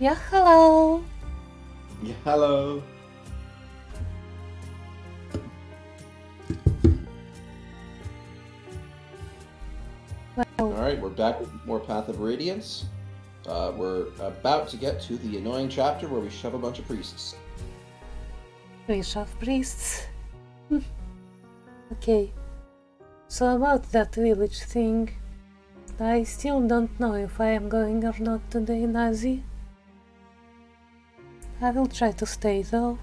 Yeah, hello. Yeah, hello. Well, Alright, we're back with more Path of Radiance. We're about to get to the annoying chapter where we shove a bunch of priests. we shove priests. Okay. So about that village thing, I still don't know if I am going or not today, Nuzzy. I will try to stay though.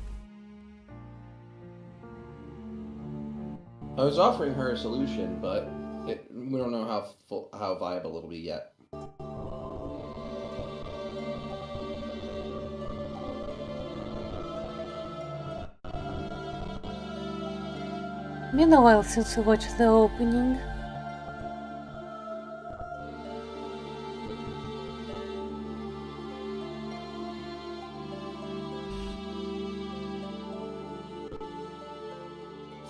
I was offering her a solution, but we don't know how viable it'll be yet. Been a while since we watched the opening.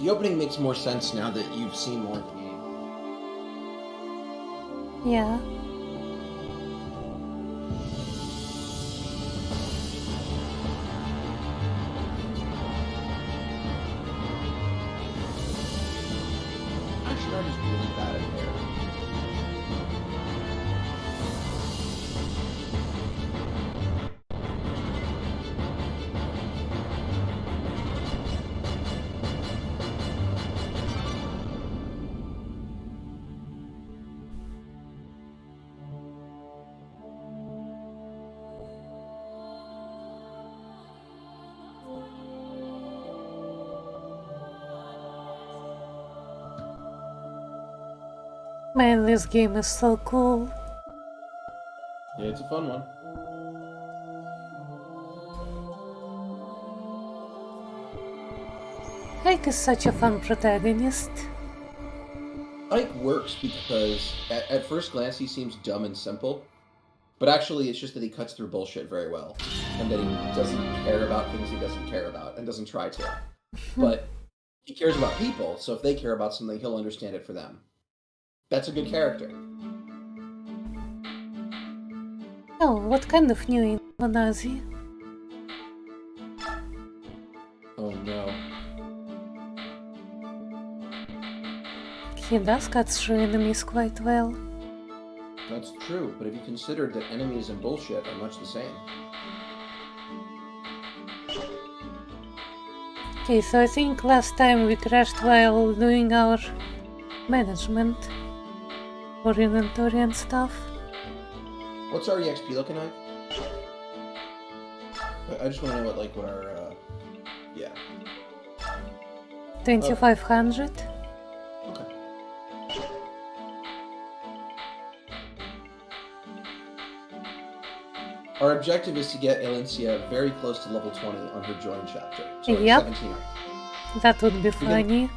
The opening makes more sense now that you've seen more of the game. Yeah. Actually, I'm just really bad at hair. Man, this game is so cool. Yeah, it's a fun one. Ike is such a fun protagonist. Ike works because at first glance he seems dumb and simple, but actually it's just that he cuts through bullshit very well, and that he doesn't care about things he doesn't care about and doesn't try to. But he cares about people, so if they care about something, he'll understand it for them. That's a good character. Oh, what kind of new info, Nuzzy? Oh no. He does cut through enemies quite well. That's true, but have you considered that enemies and bullshit are much the same? Okay, so I think last time we crashed while doing our management for inventory and stuff. What's our EXP looking like? I just want to know what our, yeah. 2500. Okay. Our objective is to get Elencia very close to level 20 on her join chapter. So Yep. 17. That would be funny.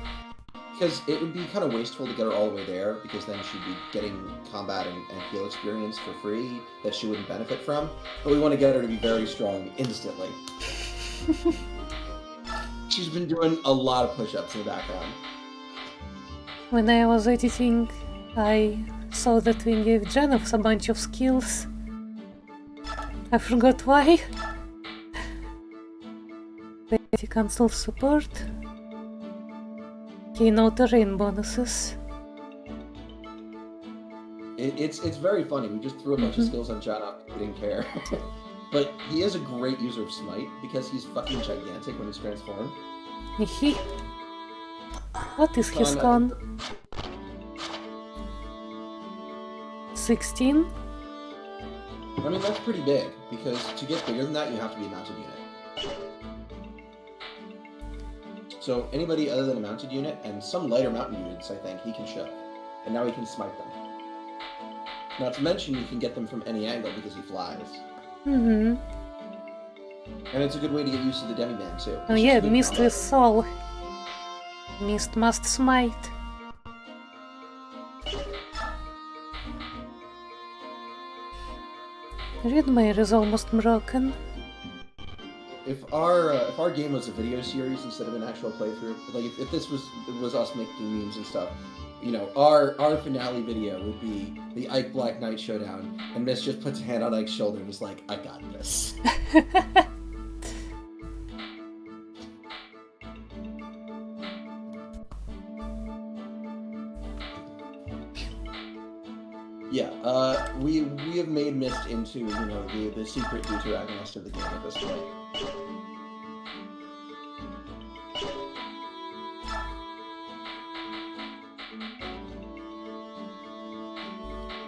Because it would be kind of wasteful to get her all the way there, because then she'd be getting combat and heal experience for free that she wouldn't benefit from. But we want to get her to be very strong instantly. She's been doing a lot of push-ups in the background. When I was editing, I saw that we gave Janov a bunch of skills. I forgot why. Basic console support. Okay, no terrain bonuses. It's very funny. We just threw a bunch of skills on Janov. We didn't care. But he is a great user of Smite because he's fucking gigantic when he's transformed. Hehe. What is his con? 16? I mean, that's pretty big, because to get bigger than that, you have to be a mounted unit. So anybody other than a mounted unit, and some lighter mountain units, I think, he can shove. And now he can smite them. Not to mention, you can get them from any angle because he flies. Mm-hmm. And it's a good way to get used to the demi-man, too. Oh yeah, Mist with Soul. Mist must smite. Redmire is almost broken. If our game was a video series instead of an actual playthrough, like if this was us making memes and stuff, you know, our finale video would be the Ike Black Knight showdown, and Miss just puts a hand on Ike's shoulder and is like, "I got this." Yeah, we have made Mist into, you know, the secret deuteragonist of the game at this point.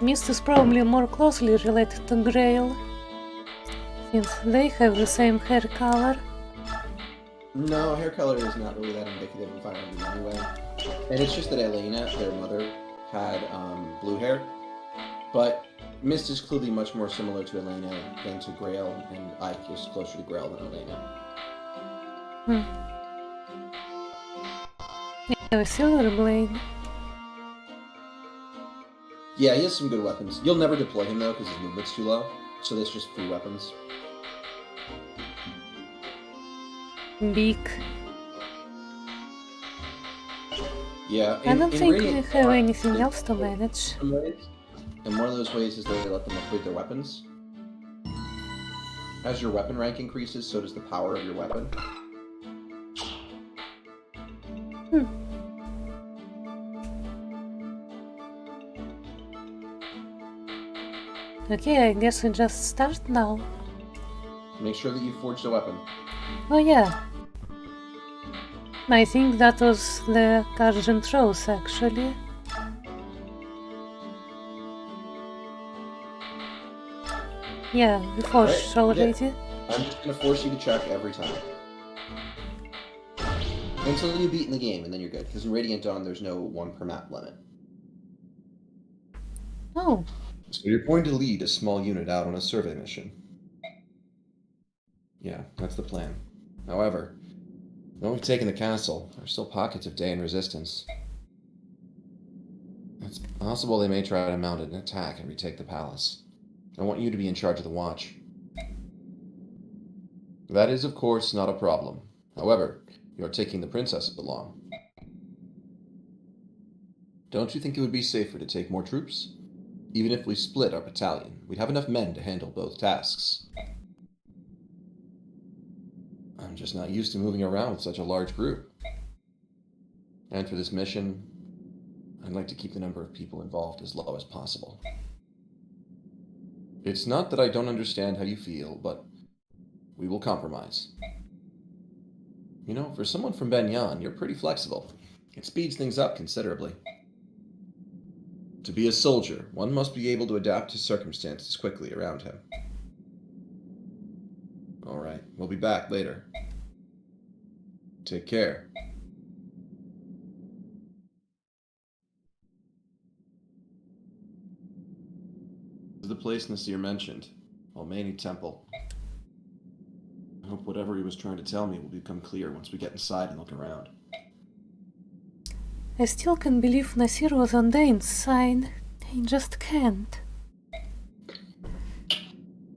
Mist is probably more closely related to Grail, since they have the same hair color. No, hair color is not really that indicative of Fire Emblem anyway. And it's just that Elena, their mother, had blue hair. But Mist is clearly much more similar to Elena than to Grail, and Ike is closer to Grail than Elena. Yeah, a silver blade. Yeah, he has some good weapons. You'll never deploy him though, because his movement's too low. So there's just free weapons. Beak. Yeah, I don't think we have anything else to manage. And one of those ways is that they let them upgrade their weapons. As your weapon rank increases, so does the power of your weapon. Okay, I guess we just start now. Make sure that you forged a weapon. Oh yeah. I think that was the Argent Rose, actually. Yeah, we forged already. Yeah. I'm just gonna force you to check every time. Until you beat in the game, and then you're good. Because in Radiant Dawn, there's no one per map limit. Oh. So you're going to lead a small unit out on a survey mission. Yeah, that's the plan. However, though we've taken the castle, there are still pockets of Daean resistance. It's possible they may try to mount an attack and retake the palace. I want you to be in charge of the watch. That is, of course, not a problem. However, you are taking the princess along. Don't you think it would be safer to take more troops? Even if we split our battalion, we'd have enough men to handle both tasks. I'm just not used to moving around with such a large group. And for this mission, I'd like to keep the number of people involved as low as possible. It's not that I don't understand how you feel, but we will compromise. You know, for someone from Benyan, you're pretty flexible. It speeds things up considerably. To be a soldier, one must be able to adapt to circumstances quickly around him. All right, we'll be back later. Take care. This is the place Nasir mentioned, Almani Temple. I hope whatever he was trying to tell me will become clear once we get inside and look around. I still can't believe Nasir was on Dane's side. I just can't.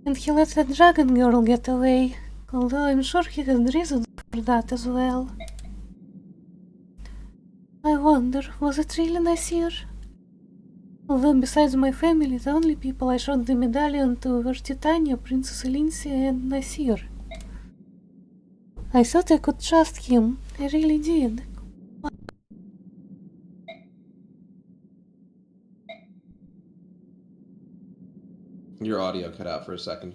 And he let that dragon girl get away, although I'm sure he had reasons for that as well. I wonder, was it really Nasir? Although besides my family, the only people I showed the medallion to were Titania, Princess Elincia, and Nasir. I thought I could trust him, I really did. Your audio cut out for a second.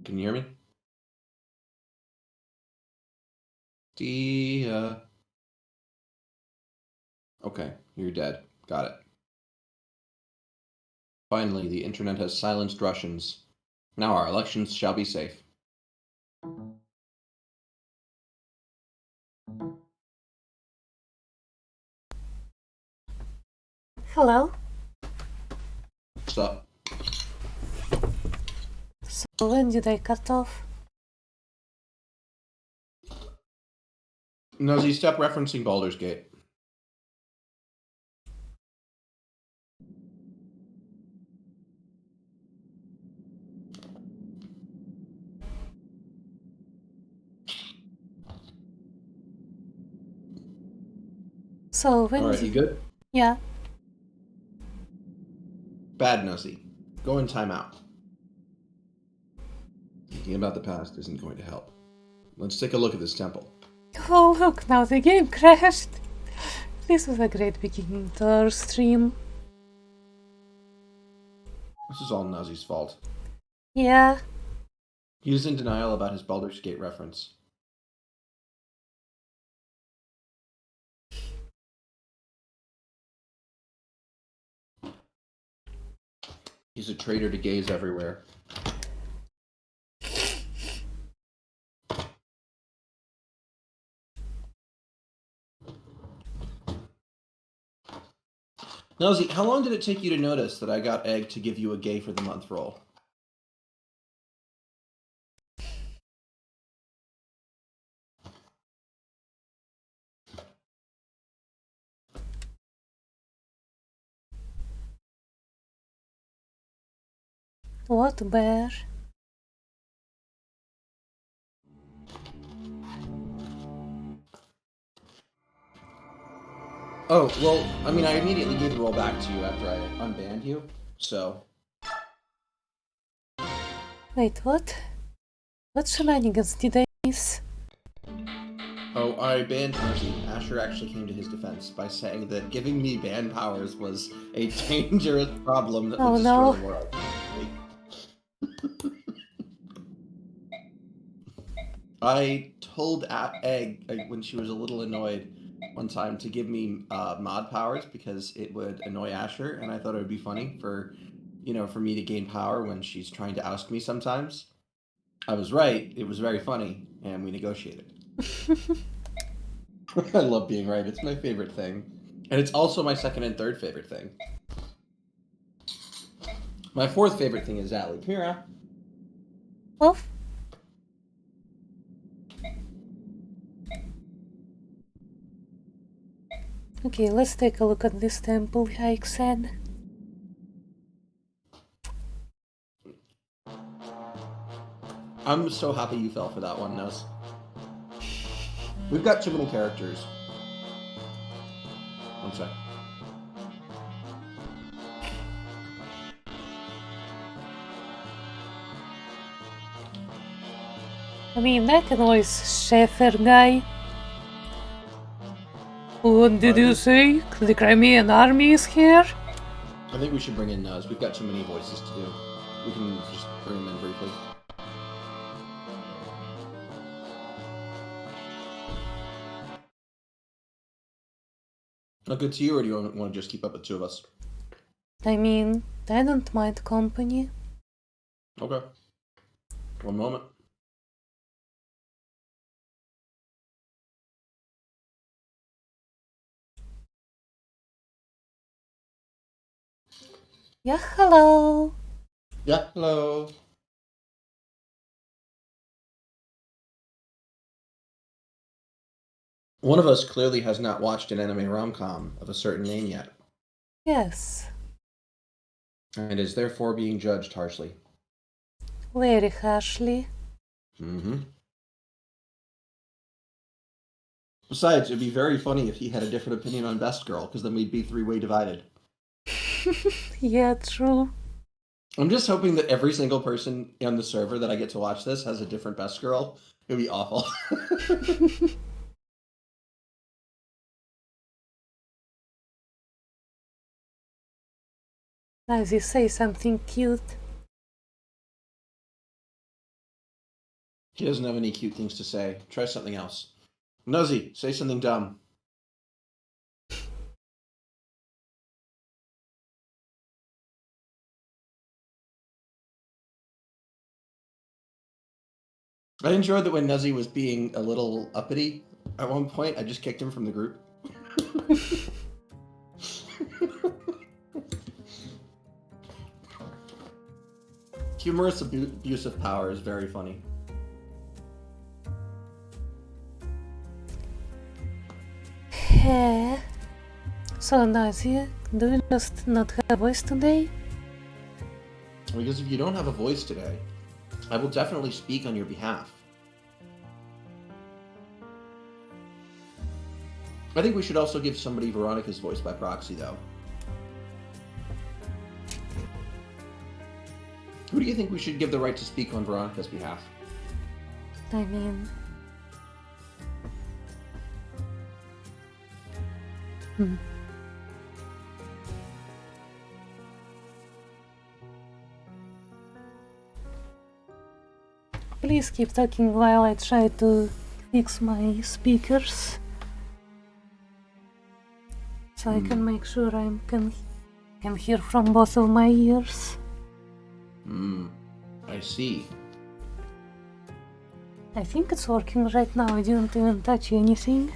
Can you hear me? Dia. Okay, you're dead. Got it. Finally, the internet has silenced Russians. Now our elections shall be safe. Hello? What's up? So when did I cut off? Nuzzy, stop referencing Baldur's Gate. So when Alright, you good? Yeah. Bad Nuzzy. Go in timeout. Thinking about the past isn't going to help. Let's take a look at this temple. Oh look, now the game crashed. This was a great beginning to our stream. This is all Nuzzy's fault. Yeah. He was in denial about his Baldur's Gate reference. He's a traitor to gays everywhere. Nuzzy, how long did it take you to notice that I got Egg to give you a gay for the month roll? What bear? Oh, well, I mean, I immediately gave the roll back to you after I unbanned you, so... Wait, what? What shenanigans did I miss? Oh, I banned Nuzzy. Asher actually came to his defense by saying that giving me ban powers was a dangerous problem that would destroy the world. I told Egg, when she was a little annoyed one time, to give me mod powers because it would annoy Asher, and I thought it would be funny for, for me to gain power when she's trying to oust me sometimes. I was right. It was very funny, and we negotiated. I love being right. It's my favorite thing. And it's also my second and third favorite thing. My fourth favorite thing is Ali. Pira. Off. Okay, let's take a look at this temple, like said. I'm so happy you fell for that one, Nuz. We've got too many characters. One sec. I mean, that annoys Schaefer guy. What did you say? The Crimean army is here? I think we should bring in Nuz. We've got too many voices to do. We can just bring him in briefly. Not good to you, or do you want to just keep up with two of us? I mean, I don't mind company. Okay. One moment. Yeah, hello. Yeah, hello. One of us clearly has not watched an anime rom-com of a certain name yet. Yes. And is therefore being judged harshly. Very harshly. Mm-hmm. Besides, it'd be very funny if he had a different opinion on Best Girl, because then we'd be three-way divided. Yeah, true. I'm just hoping that every single person on the server that I get to watch this has a different Best Girl. It would be awful. Nuzzy, say something cute. He doesn't have any cute things to say. Try something else. Nuzzy, say something dumb. I enjoyed that when Nuzzy was being a little uppity at one point, I just kicked him from the group. Humorous abuse of power is very funny. So, Nuzzy, do you just not have a voice today? Because if you don't have a voice today, I will definitely speak on your behalf. I think we should also give somebody Veronica's voice by proxy, though. Who do you think we should give the right to speak on Veronica's behalf? I mean... Please keep talking while I try to fix my speakers. So I can make sure I can hear from both of my ears. I see. I think it's working right now, I didn't even touch anything.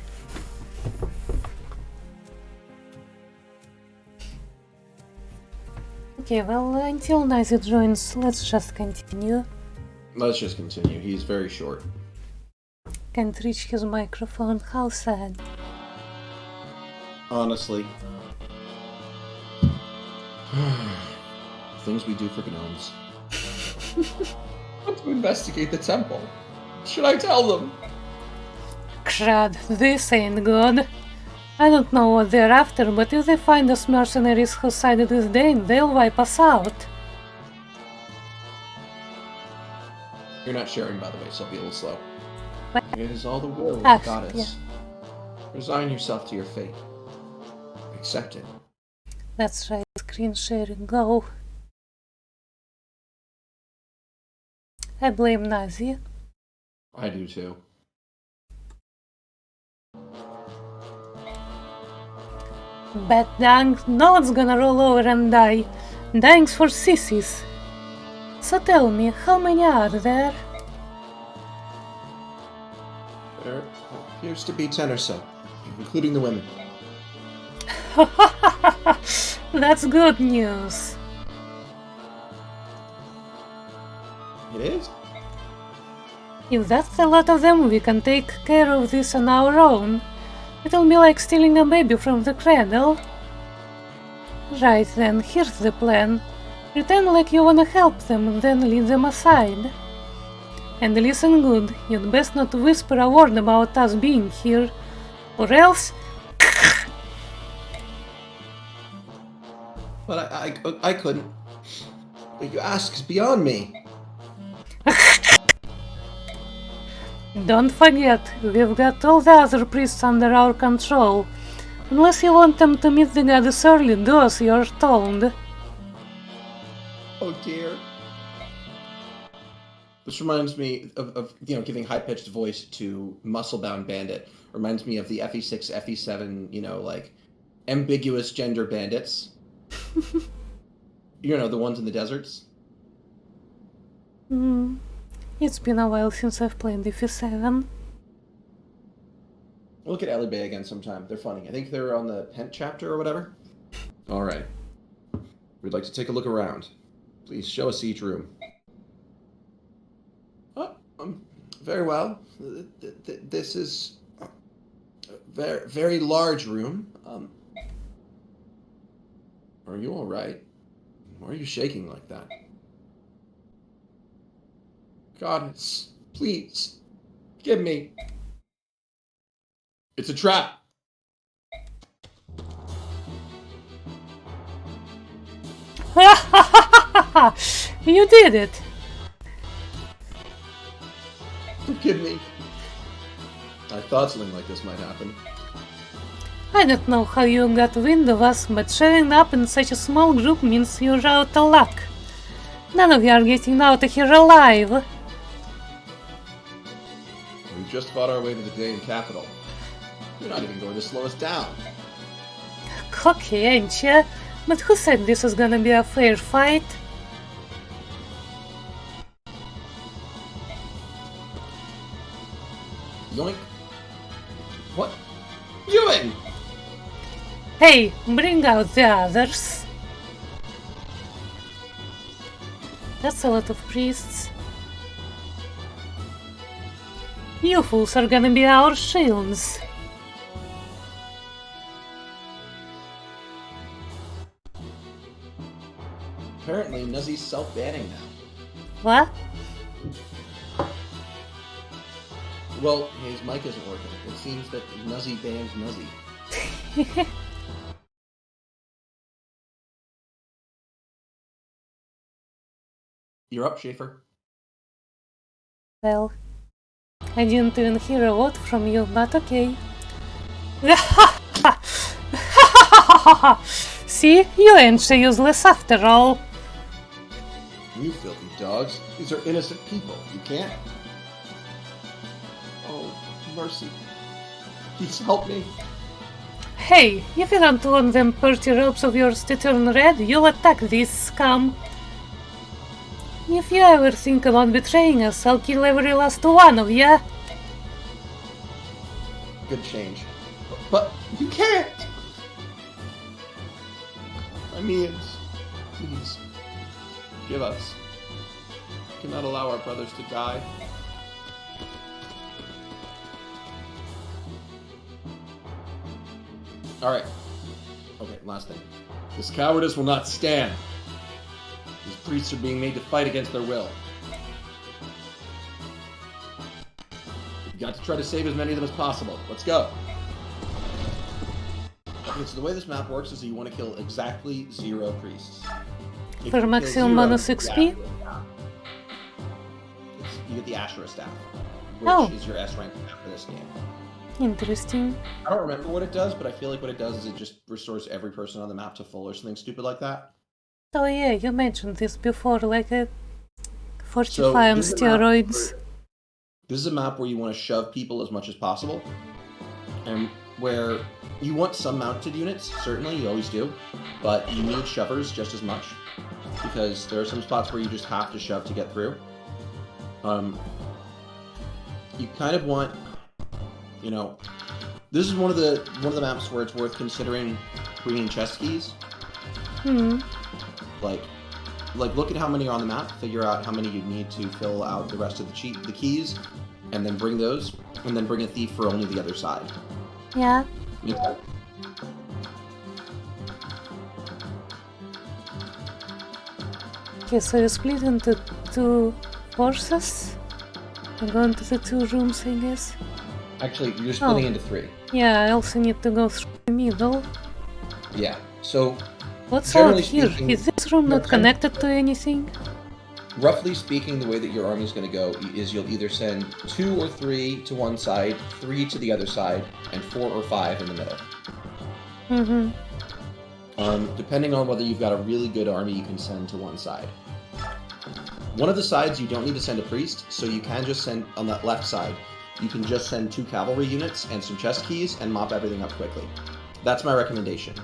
Okay, well, until Nuzzy joins, let's just continue. Let's just continue. He's very short. Can't reach his microphone, how sad. Honestly. Things we do for gnomes. Want to investigate the temple. Should I tell them? Crud, this ain't good. I don't know what they're after, but if they find us mercenaries who sided with Dane, they'll wipe us out. You're not sharing, by the way, so I'll be a little slow. What? It is all the will of the goddess. Yeah. Resign yourself to your fate. Accept it. That's right, screen sharing, go. I blame Nuzzy. I do too. But dang, no one's gonna roll over and die. Dying's for sissies. So tell me, how many are there? There appears to be 10 or so, including the women. That's good news. It is? If that's a lot of them, we can take care of this on our own. It'll be like stealing a baby from the cradle. Right then, here's the plan. Pretend like you wanna help them, then lead them aside. And listen good, you'd best not whisper a word about us being here, or else... But I couldn't. What you ask is beyond me. Don't forget, we've got all the other priests under our control. Unless you want them to meet the goddess early, do as you're told. Oh dear. This reminds me of giving high-pitched voice to muscle-bound bandit. Reminds me of the FE6, FE7, like, ambiguous gender bandits. The ones in the deserts. It's been a while since I've played FE7. We'll look at Ellie Bay again sometime. They're funny. I think they're on the Pent chapter or whatever. Alright. We'd like to take a look around. Please show us each room. Oh, very well. This is a very, very large room. Are you alright? Why are you shaking like that? Goddess, please, give me. It's a trap. You did it! Forgive me. I thought something like this might happen. I don't know how you got wind of us, but showing up in such a small group means you're out of luck. None of you are getting out of here alive. We just fought our way to the Dane capital. You're not even going to slow us down. Cocky, ain't ya? But who said this was gonna be a fair fight? Yoink. What? Ewan! Hey, bring out the others. That's a lot of priests. You fools are gonna be our shields. Apparently, Nuzzy's self-banning now. What? Well, his mic isn't working. It seems that Nuzzy bans Nuzzy. You're up, Schaefer. Well, I didn't even hear a word from you, but okay. See, you ain't so useless after all. You filthy dogs. These are innocent people. You can't. Oh, mercy. Please help me. Hey, if you don't want them pretty robes of yours to turn red, you'll attack this scum. If you ever think about betraying us, I'll kill every last one of ya. Good change. But you can't! My minions, please, give us. We cannot allow our brothers to die. Alright. Okay, last thing. This cowardice will not stand. These priests are being made to fight against their will. We've got to try to save as many of them as possible. Let's go. Okay, so the way this map works is that you want to kill exactly 0 priests. If For you maximum kill 0, bonus XP? you get the Ashura staff, which Oh. is your S rank for this game. Interesting. I don't remember what it does, but I feel like what it does is it just restores every person on the map to full or something stupid like that. Oh yeah, you mentioned this before, like a 45 So, on this is a map steroids. This is a map where you want to shove people as much as possible, and where you want some mounted units, certainly, you always do, but you need shovers just as much, because there are some spots where you just have to shove to get through. You kind of want, you know, this is one of the maps where it's worth considering bringing chest keys. Like look at how many are on the map, figure out how many you need to fill out the rest of the keys, and then bring those, and then bring a thief for only the other side. Yeah. Yeah. Okay, so you split into 2 forces. And go into the 2 rooms, I guess. Actually, you're splitting into 3. Yeah, I also need to go through the middle. Yeah. So, What's generally out here? speaking, Is this room not connected to anything? roughly speaking, the way that your army is going to go is you'll either send 2 or 3 to one side, 3 to the other side, and 4 or 5 in the middle. Depending on whether you've got a really good army you can send to one side. One of the sides you don't need to send a priest, so you can just send, on that left side, you can just send 2 cavalry units and some chest keys and mop everything up quickly. That's my recommendation.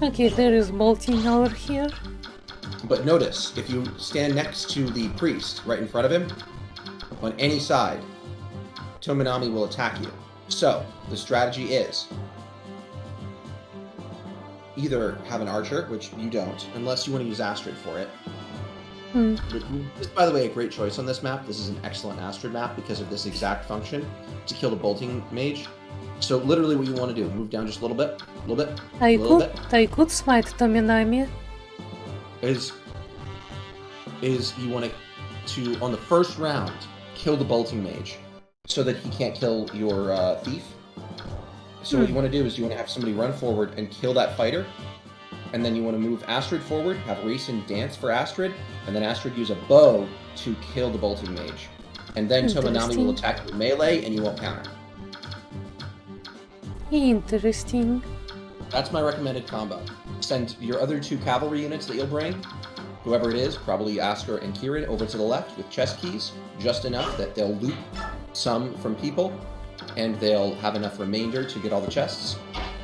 Okay, there is bolting over here. But notice, if you stand next to the priest, right in front of him, on any side, Tominami will attack you. So, the strategy is either have an archer, which you don't, unless you want to use Astrid for it. This is, by the way, a great choice on this map. This is an excellent Astrid map because of this exact function, to kill the bolting mage. So literally what you want to do, move down just a little bit, I could smite Tominami. is you want to, on the first round, kill the bolting mage, so that he can't kill your thief. So what you want to do is you want to have somebody run forward and kill that fighter, and then you want to move Astrid forward, have Rayson dance for Astrid, and then Astrid use a bow to kill the bolting mage. And then Tominami will attack with melee, and you won't counter. Interesting. That's my recommended combo. Send your other 2 cavalry units that you'll bring, whoever it is, probably Asker and Kieran, over to the left with chest keys, just enough that they'll loot some from people, and they'll have enough remainder to get all the chests.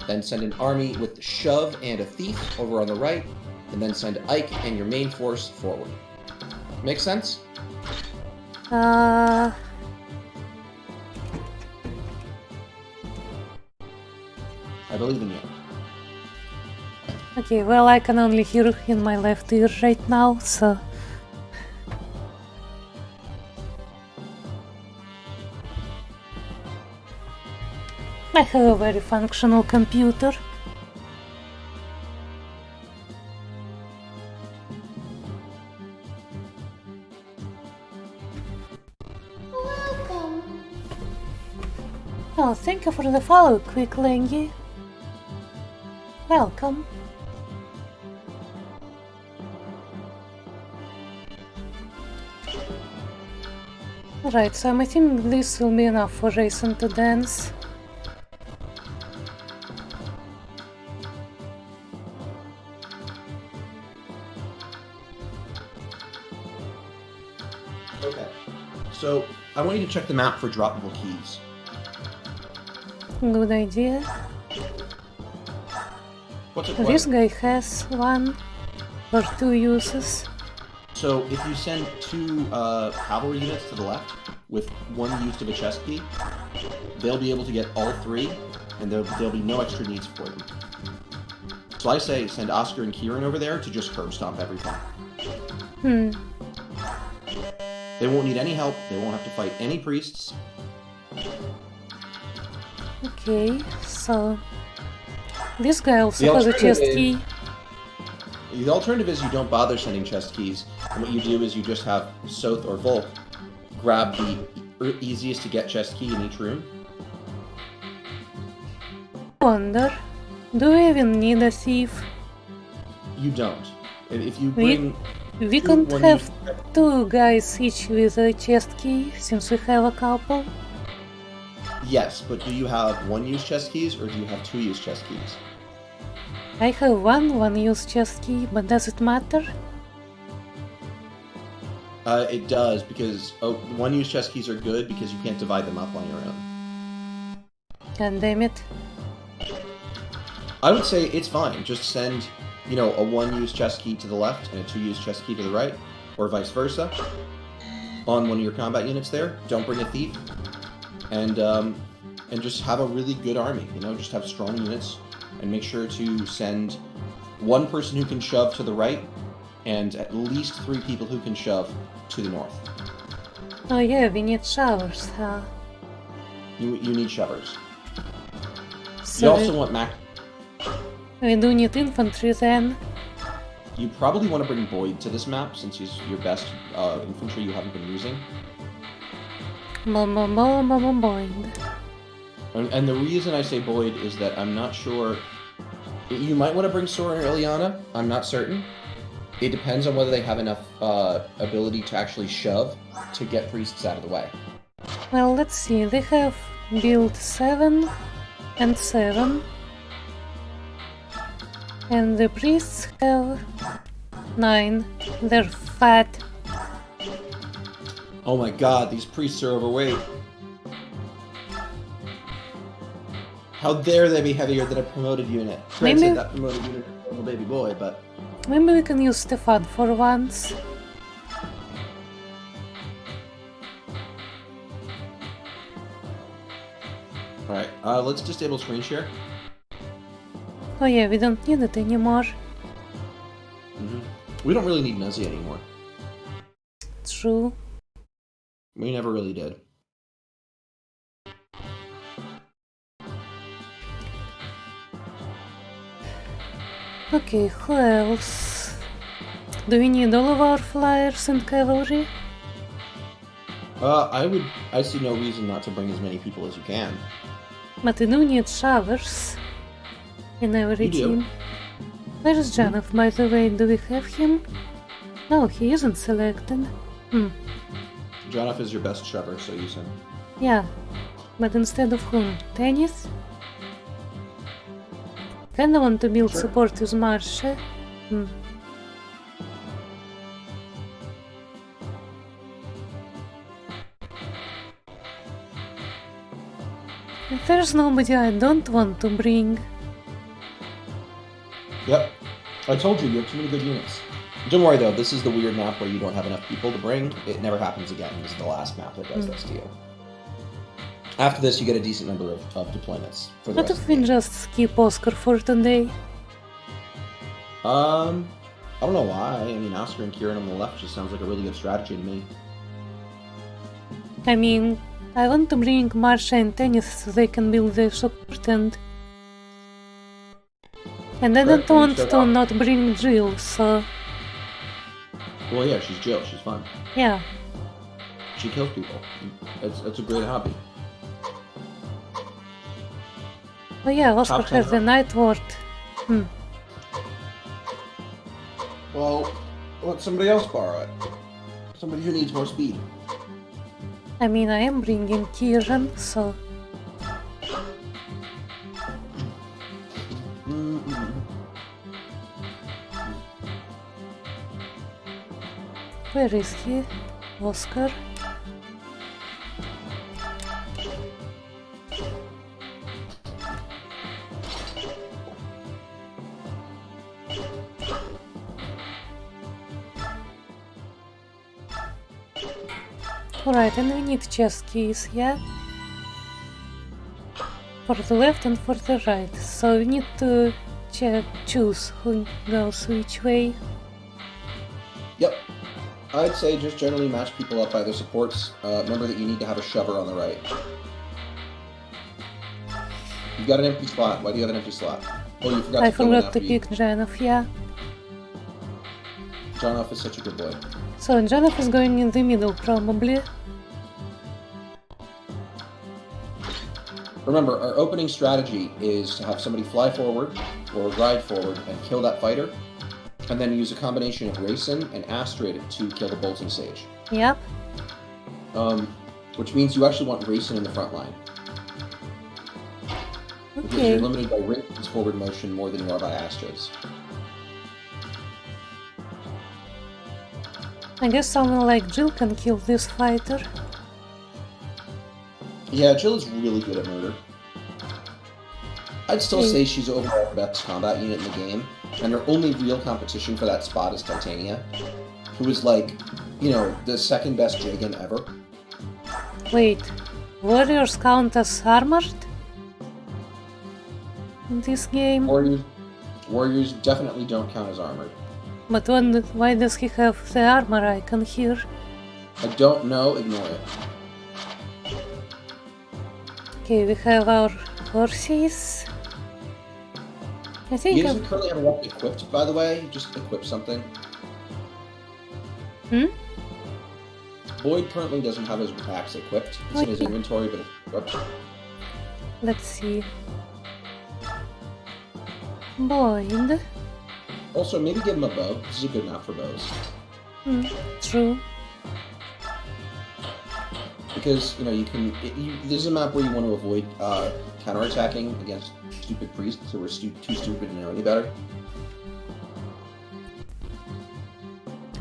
Then send an army with shove and a thief over on the right, and then send Ike and your main force forward. Make sense? Uh, I believe in you. Okay, well, I can only hear in my left ear right now, so... I have a very functional computer. Oh, thank you for the follow, Quick Langy. Welcome. Right, so I think this will be enough for Jason to dance. Okay. So, I want you to check the map for droppable keys. Good idea. What's it This guy has 1 or 2 uses. So, if you send 2 cavalry units to the left with 1 use of a chest key, they'll be able to get all 3, and there'll be no extra needs for them. So I say send Oscar and Kieran over there to just curb stomp everything. They won't need any help, they won't have to fight any priests. Okay, so this guy also has a chest key. The alternative is you don't bother sending chest keys, and what you do is you just have Soth or Volk grab the easiest to get chest key in each room. Wonder, do we even need a thief? You don't. If you bring... We can't have 2 guys each with a chest key, since we have a couple. Yes, but do you have 1-use chest keys, or do you have 2-use chest keys? I have 1-use chest key, but does it matter? It does, because 1-use chest keys are good because you can't divide them up on your own. God damn it. I would say it's fine. Just send, you know, a 1-use chest key to the left and a 2-use chest key to the right, or vice versa, on one of your combat units there. Don't bring a thief. And just have a really good army, you know, just have strong units, and make sure to send 1 person who can shove to the right, and at least 3 people who can shove to the north. Oh yeah, we need showers, huh? You need shovers. So You also want Mac. we do need infantry then. You probably want to bring Boyd to this map, since he's your best infantry you haven't been using. Boyd. And the reason I say Boyd is that I'm not sure... You might want to bring Sora or Ilyana, I'm not certain. It depends on whether they have enough ability to actually shove to get priests out of the way. Well, let's see, they have build 7 and 7. And the priests have 9. They're fat. Oh my god, these priests are overweight. How dare they be heavier than a promoted unit? Granted, that promoted unit is a little baby boy, but... Maybe we can use Stefan for once. Alright, let's disable screen share. Oh yeah, we don't need it anymore. We don't really need Nuzzy anymore. True. We never really did. Okay, who else? Do we need all of our flyers and cavalry? I see no reason not to bring as many people as you can. But we do need showers in every You do. team. Where's Janov, by the way? Do we have him? No, he isn't selected. Jonoff is your best shover, so use him. Yeah, but instead of whom? Tennis? Kinda want to build support with Marsha. If there's nobody I don't want to bring. Yep. I told you have too many good units. Don't worry though, this is the weird map where you don't have enough people to bring. It never happens again. This is the last map that does this to you. After this, you get a decent number of deployments for the What rest if of we the game. just skip Oscar for today? I don't know why. I mean, Oscar and Kieran on the left just sounds like a really good strategy to me. I mean, I want to bring Marsha and Tennis so they can build their support and I don't want to not bring Jill, so... Well, yeah, she's Jill. She's fun. Yeah. She kills people. It's a great hobby. Oh yeah, Oscar Top 10 has the Night Ward. Well, let somebody else borrow it. Somebody who needs more speed. I mean, I am bringing Kieran, so... Where is he? Oscar? Alright, and we need chest keys, yeah? For the left and for the right, so we need to choose who goes which way. Yep. I'd say just generally match people up by their supports. Remember that you need to have a shover on the right. You've got an empty slot. Why do you have an empty slot? Oh, you forgot I to fill in forgot to after you. pick Janov, yeah. Jonoff is such a good boy. So Janov is going in the middle, probably. Remember, our opening strategy is to have somebody fly forward or ride forward and kill that fighter, and then use a combination of Racing and Astrid to kill the Bolting Sage. Yep. Which means you actually want Racing in the front line. Because Okay. you're limited by Racing's forward motion more than you are by Astrid's. I guess someone like Jill can kill this fighter. Yeah, Jill is really good at murder. I'd still say she's overall the best combat unit in the game, and her only real competition for that spot is Titania, who is like, you know, the second best Jagan ever. Wait, warriors count as armored? In this game? Warriors definitely don't count as armored. But why does he have the armor icon here? I don't know, ignore it. Okay, we have our horses. I think He doesn't currently have a weapon equipped, by the way, he just equipped something. Boyd currently doesn't have his axe equipped. It's in his inventory, but it's equipped. Let's see. Boyd. Also, maybe give him a bow. This is a good map for bows. True. Because, you know, you can... this is a map where you want to avoid counterattacking against stupid priests who are too stupid to know any better.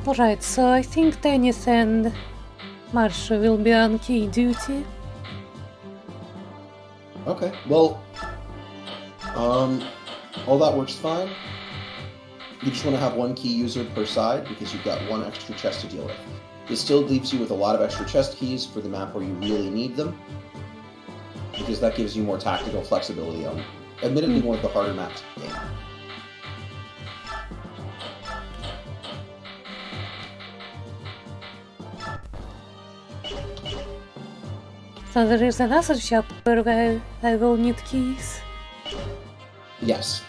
Alright, so I think Tennis and Marsha will be on key duty. Okay, well... all that works fine. You just want to have one key user per side because you've got one extra chest to deal with. This still leaves you with a lot of extra chest keys for the map where you really need them, because that gives you more tactical flexibility on, admittedly, one of the harder maps in the game. So there is another shop where I will need keys. Yes.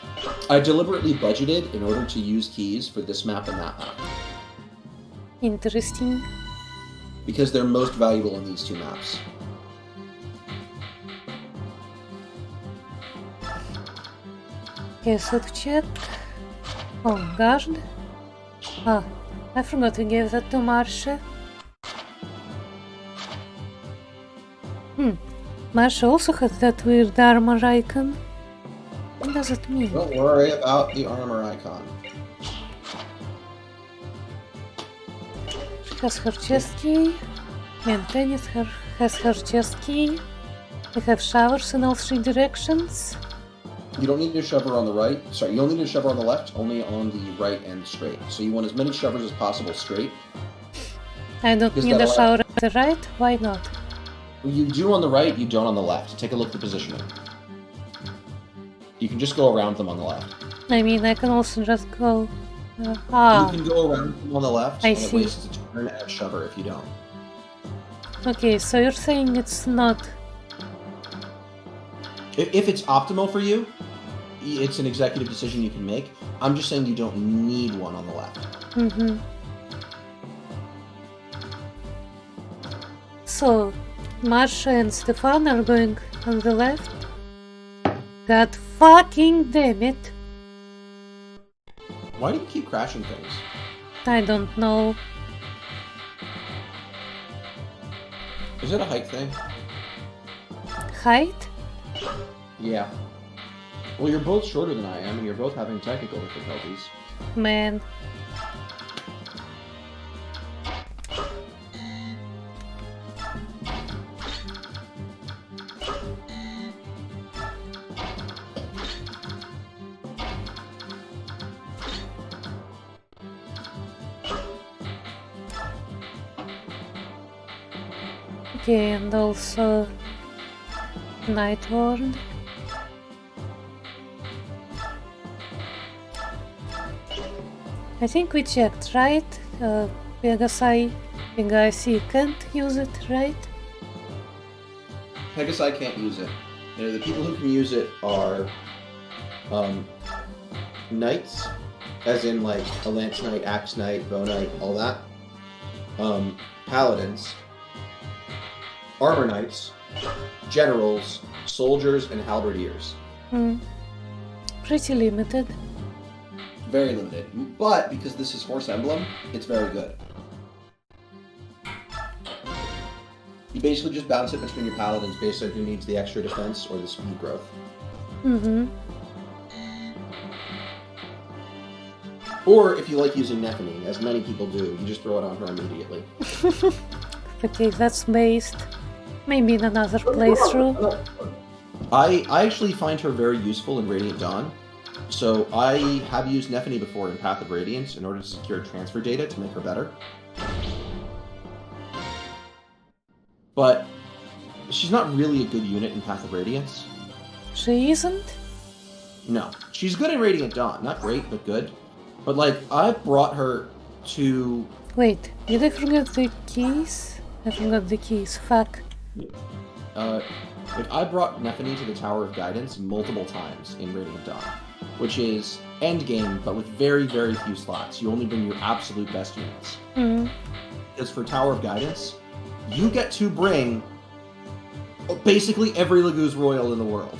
I deliberately budgeted in order to use keys for this map and that map, Interesting. because they're most valuable in these two maps. Okay, so to check. Oh, guard. Ah, I forgot to give that to Marsha. Marsha also has that weird armor icon. What does it mean? Don't worry about the armor icon. She has her chest key. And Tennis has her chest key. We have showers in all three directions. You don't need a shover on the right. Sorry, you don't need a shover on the left, only on the right and straight. So you want as many shovers as possible straight. I don't Is need that a allowed? shower on the right. Why not? You do on the right, you don't on the left. Take a look at the positioning. You can just go around them on the left. I mean, I can also just go. You Ah, can go around them on the left, I and see. it wastes a turn at shover if you don't. okay, so you're saying it's not. If it's optimal for you, it's an executive decision you can make. I'm just saying you don't need one on the left. So, Marsha and Stefan are going on the left. God fucking damn it. Why do you keep crashing things? I don't know. Is it a height thing? Height? Yeah. Well, you're both shorter than I am, and you're both having technical difficulties. Man. Okay, and also Nightworn. I think we checked, right? Pegasi can't use it, right? Pegasi can't use it. You know, the people who can use it are knights, as in like a lance knight, axe knight, bow knight, all that. Paladins, armor knights, generals, soldiers, and halberdiers. Pretty limited. Very limited. But because this is Horse Emblem, it's very good. You basically just bounce it between your paladins based on who needs the extra defense or the speed growth. Or if you like using Nephany, as many people do, you just throw it on her immediately. Okay, that's based. Maybe in another playthrough. I actually find her very useful in Radiant Dawn. So I have used Nephany before in Path of Radiance in order to secure transfer data to make her better. But she's not really a good unit in Path of Radiance. She isn't? No. She's good in Radiant Dawn. Not great, but good. But like, I brought her to... Wait, did I forget the keys? I forgot the keys, fuck. Like, I brought Nephany to the Tower of Guidance multiple times in Radiant Dawn, which is endgame, but with very, very few slots. You only bring your absolute best units. Because for Tower of Guidance, you get to bring basically every Laguz Royal in the world.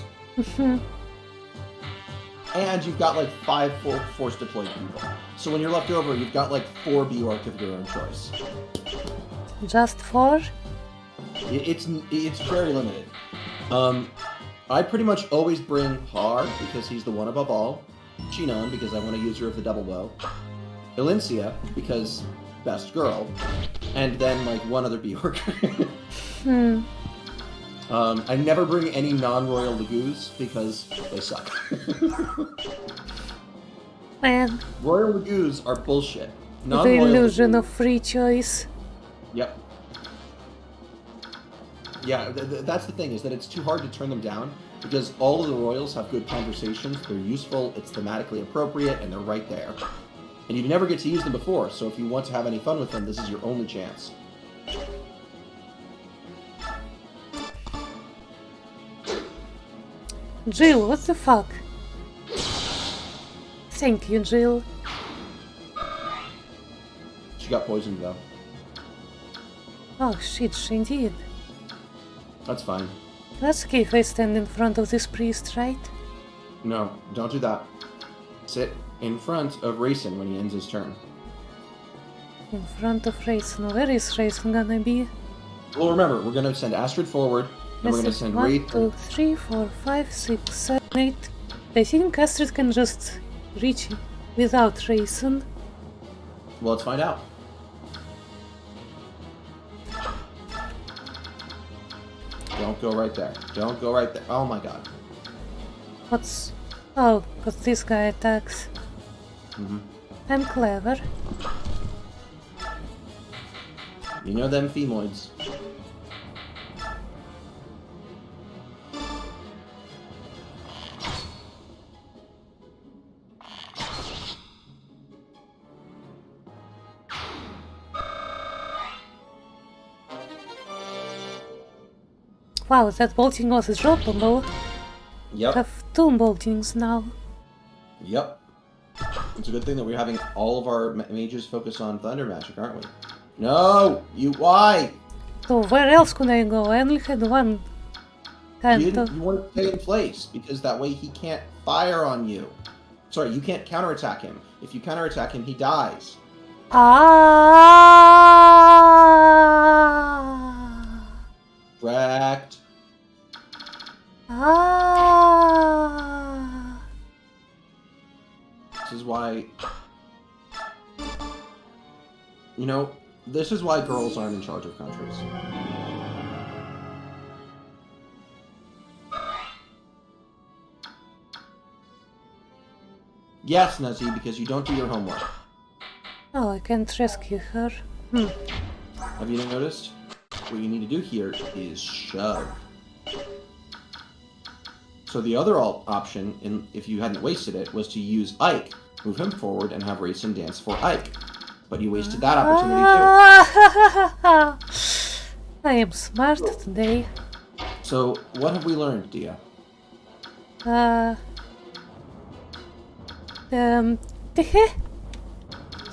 And you've got like 5 force deployed people. So when you're left over, you've got like 4 Bjork of your own choice. Just 4? It's very limited. I pretty much always bring Har, because he's the one above all. Chinon, because I want to use her of the double bow. Elincia, because best girl. And then, like, one other Bjork. I never bring any non-royal Laguz, because they suck. Man. Royal Laguz are bullshit. The illusion of free choice. Yep. Yeah, that's the thing, is that it's too hard to turn them down, because all of the royals have good conversations, they're useful, it's thematically appropriate, and they're right there. And you never get to use them before, so if you want to have any fun with them, this is your only chance. Jill, what the fuck? Thank you, Jill. She got poisoned, though. Oh shit, she did. That's fine. That's okay if I stand in front of this priest, right? No, don't do that. Sit in front of Rayson when he ends his turn. In front of Rayson. Where is Rayson gonna be? Well, remember, we're going to send Astrid forward, and we're going to send 1, 2, 3, 4, 5, 6, 7, 8. I think Astrid can just reach without Rayson. Well, let's find out. Don't go right there. Don't go right there. Oh my god. What's... Oh, because this guy attacks. I'm clever. You know them femoids. Wow, that bolting was droppable. Yep. I have 2 boltings now. Yep. It's a good thing that we're having all of our mages focus on thunder magic, aren't we? No! You... Why? So where else could I go? I only had 1 Kind You of. want to stay in place because that way he can't fire on you. Sorry, you can't counterattack him. If you counterattack him, he dies. Ah. Correct. Ah. This is why... You know, this is why girls aren't in charge of countries. Yes, Nuzzy, because you don't do your homework. Oh, I can't rescue her. Have you noticed? What you need to do here is shove. So the other option, if you hadn't wasted it, was to use Ike. Move him forward and have Rayson dance for Ike. But you wasted that opportunity too. I am smart today. So, what have we learned, Dia?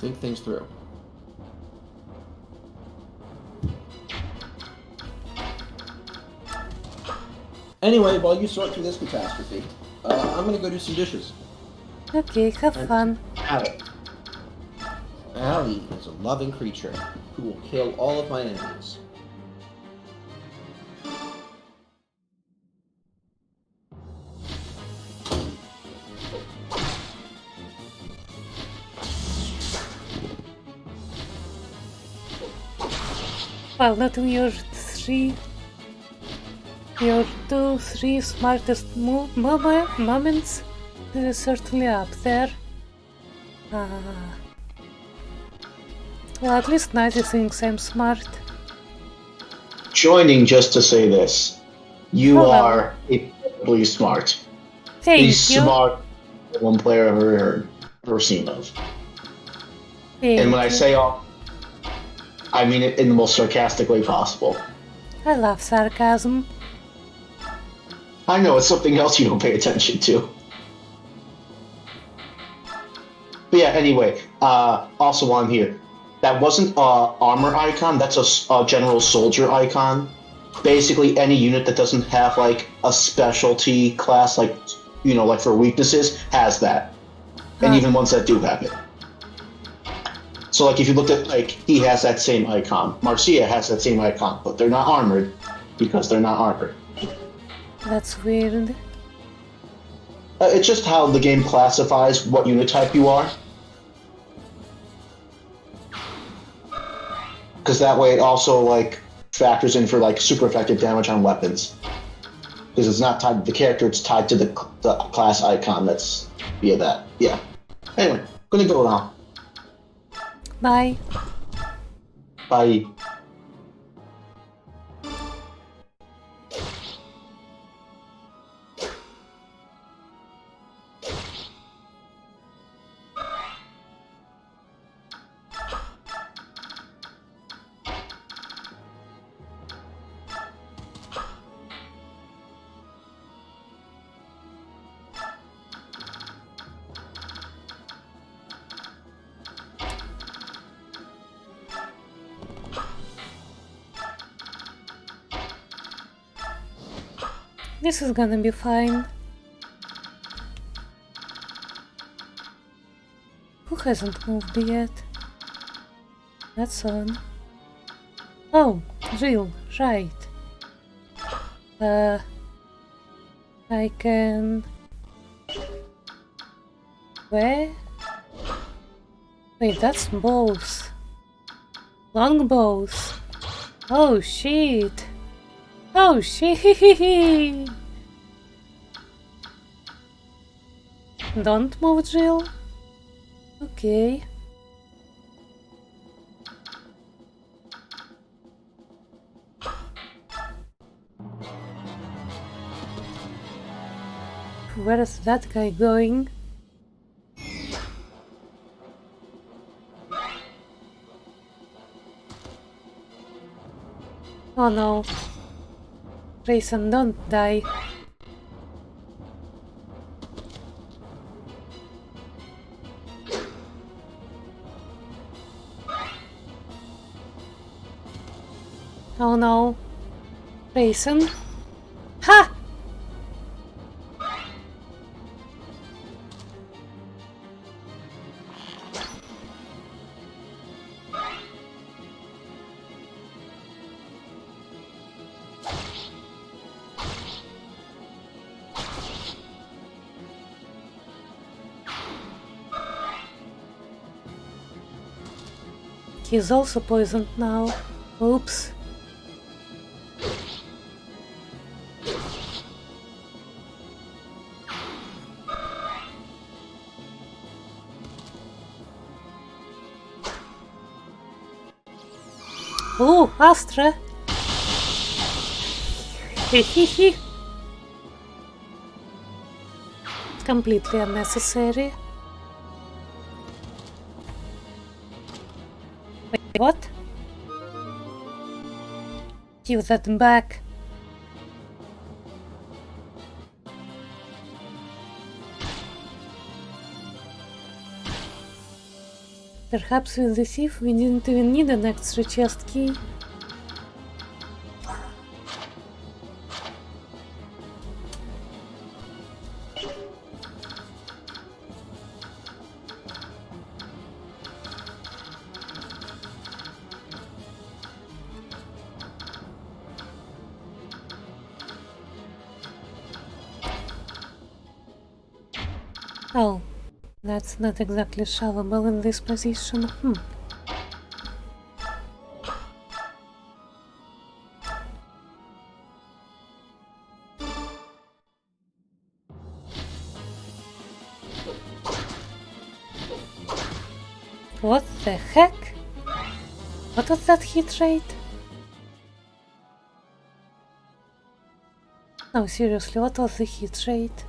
Think things through. Anyway, while you sort through this catastrophe, I'm gonna go do some dishes. Okay, have fun. Allie is a loving creature who will kill all of my enemies. Well, not your two, three smartest moments. This is certainly up there. Well, at least Nuzzy thinks I'm smart. Joining just to say this. You Hello. are incredibly smart. Thank The you. smart one player I've ever heard or seen of. Thank And when I you. say all, I mean it in the most sarcastic way possible. I love sarcasm. I know it's something else you don't pay attention to. But yeah, anyway, also while I'm here, that wasn't an armor icon, that's a general soldier icon. Basically, any unit that doesn't have like a specialty class, like, you know, like for weaknesses, has that. And even ones that do have it. So like if you looked at, like, he has that same icon. Marcia has that same icon, but they're not armored because they're not armored. That's weird. It's just how the game classifies what unit type you are. Because that way it also like factors in for like super effective damage on weapons. Because it's not tied to the character, it's tied to the class icon that's via that. Yeah. Anyway, gonna go now. Bye. Bye. This is gonna be fine. Who hasn't moved yet? That's on. Oh, Jill, right. I can... Where? Wait, that's bows. Long bows. Oh shit. Oh shit. Don't move, Jill. Okay. Where is that guy going? Oh no. Rayson, don't die. Oh no. Rayson? Ha! he's also poisoned now. Oops. Ooh, Astra! Hehehe. Completely unnecessary. Wait, what? Give that back. Perhaps with the thief we didn't even need an extra chest key. Oh, that's not exactly shovable in this position. What the heck? What was that hit rate? No, seriously, what was the hit rate?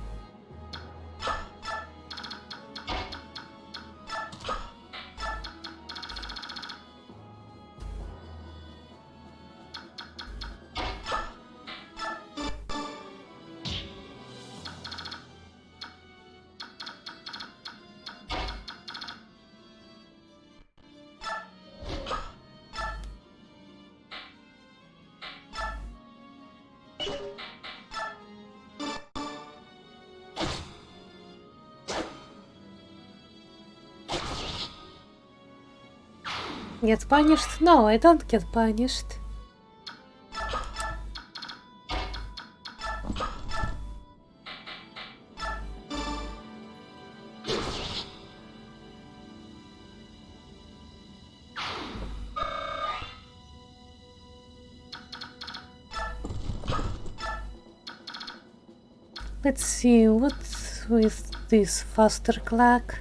Get punished? No, I don't get punished. Let's see, what's with this faster clock?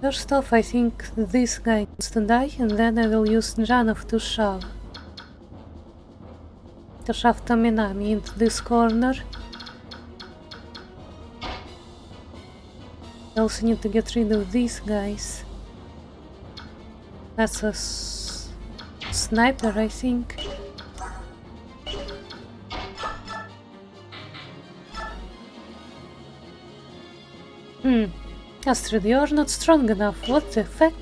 First off, I think this guy needs to die, and then I will use Janov to shove Tominami into this corner. I also need to get rid of these guys. That's a sniper, I think. Astrid, you're not strong enough. What the fuck?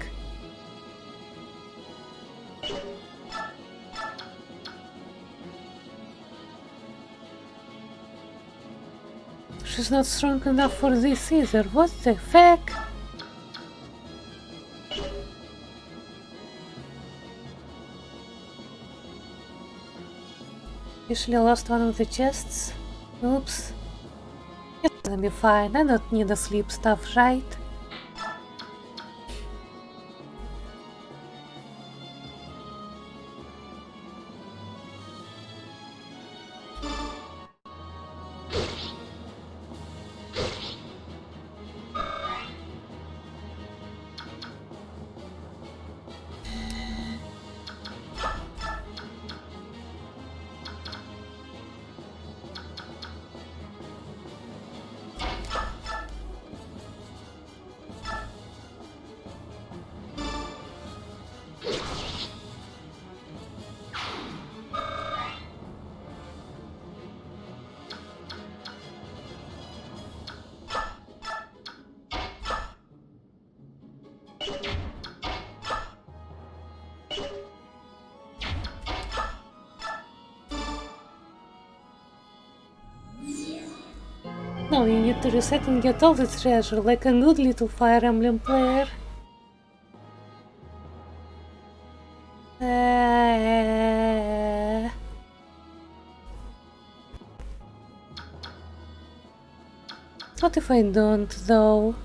She's not strong enough for this either. What the fuck? Usually lost one of the chests. Oops. It's gonna be fine. I don't need a sleep stuff, right? No, you need to reset and get all the treasure, like a good little Fire Emblem player. What if I don't, though?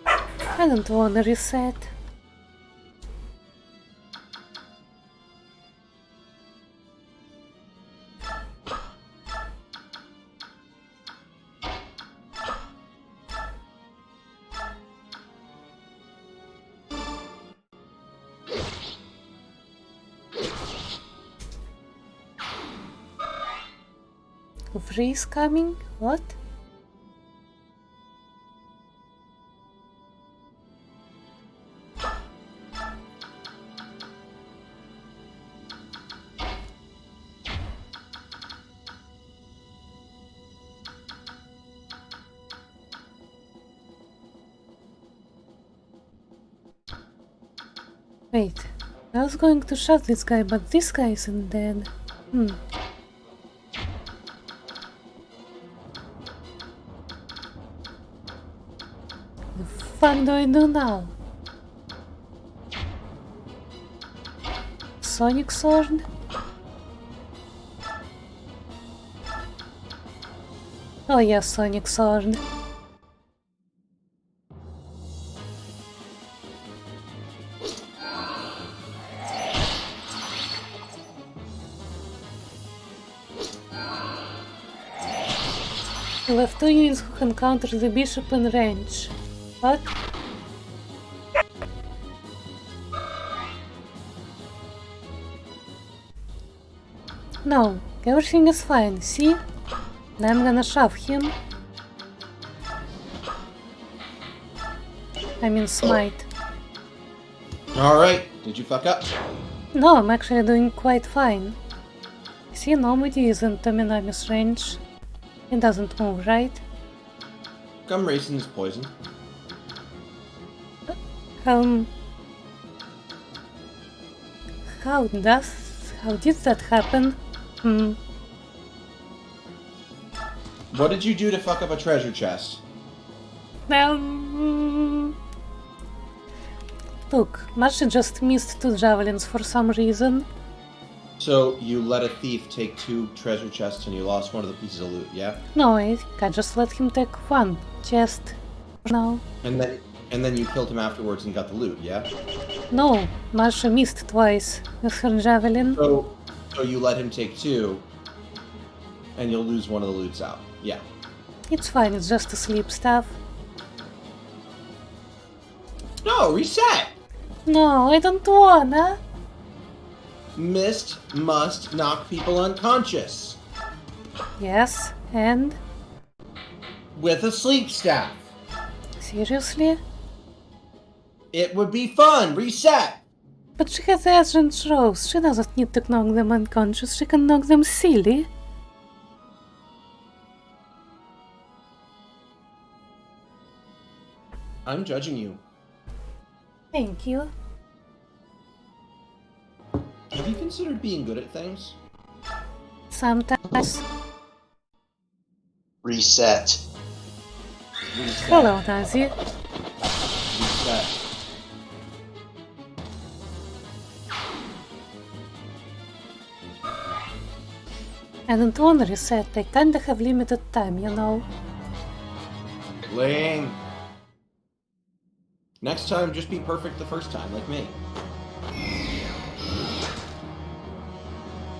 I don't wanna reset. Freeze coming? What? Wait, I was going to shot this guy, but this guy isn't dead. The fuck do I do now? Sonic Sword? Oh yeah, Sonic Sword. You have 2 units who can counter the bishop in range. What? No, everything is fine, see? Now I'm gonna shove him. I mean smite. Alright, did you fuck up? No, I'm actually doing quite fine. See, nobody is in Tominami's range. It doesn't move, right? Gum racing is poison. How did that happen? What did you do to fuck up a treasure chest? Look, Marsha just missed 2 javelins for some reason. So you let a thief take 2 treasure chests and you lost one of the pieces of loot, yeah? No, I think I just let him take 1 chest. No. And then you killed him afterwards and got the loot, yeah? No, Marsha missed twice with her javelin. So you let him take 2 and you'll lose one of the loots out, yeah. It's fine, it's just a sleep stuff. No, reset! No, I don't wanna. Mist must knock people unconscious. Yes, and? With a sleep staff. Seriously? It would be fun, reset! But she has Agent Rose, she doesn't need to knock them unconscious, she can knock them silly. I'm judging you. Thank you. Have you considered being good at things? Sometimes. Reset. Hello, Nuzzy. Reset. I don't want to reset, I kinda have limited time, you know. Ling. Next time, just be perfect the first time, like me.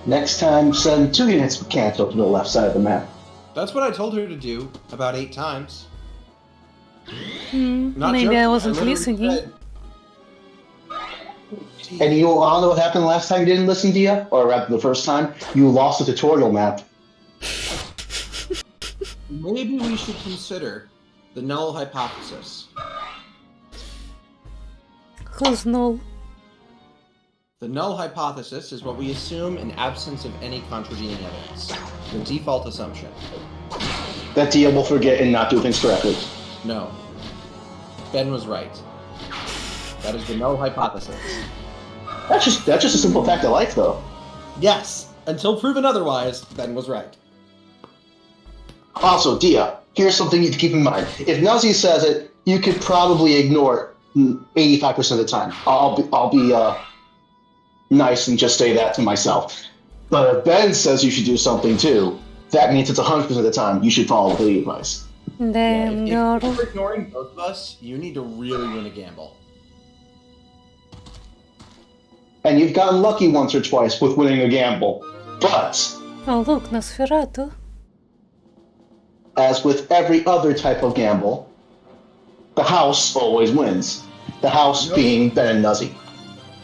Next time, send 2 units of Kanto to the left side of the map. That's what I told her to do about 8 times. Not Maybe joking, I wasn't literally listening. said- And you all know what happened last time you didn't listen, Dia? Or rather, the first time? You lost the tutorial map. Maybe we should consider the null hypothesis. Who's null? The null hypothesis is what we assume in absence of any contravening evidence. The default assumption. That Dia will forget and not do things correctly. No. Ben was right. That is the null hypothesis. That's just a simple fact of life, though. Yes! Until proven otherwise, Ben was right. Also, Dia, here's something you need to keep in mind. If Nuzzy says it, you could probably ignore it 85% of the time. I'll be nice and just say that to myself. But if Ben says you should do something too, that means it's 100% of the time you should follow the advice. Damn, If girl. you're ignoring both of us, you need to really win a gamble. And you've gotten lucky once or twice with winning a gamble. But, Oh, look, Nosferatu. as with every other type of gamble, the house always wins. The house being Ben and Nuzzy.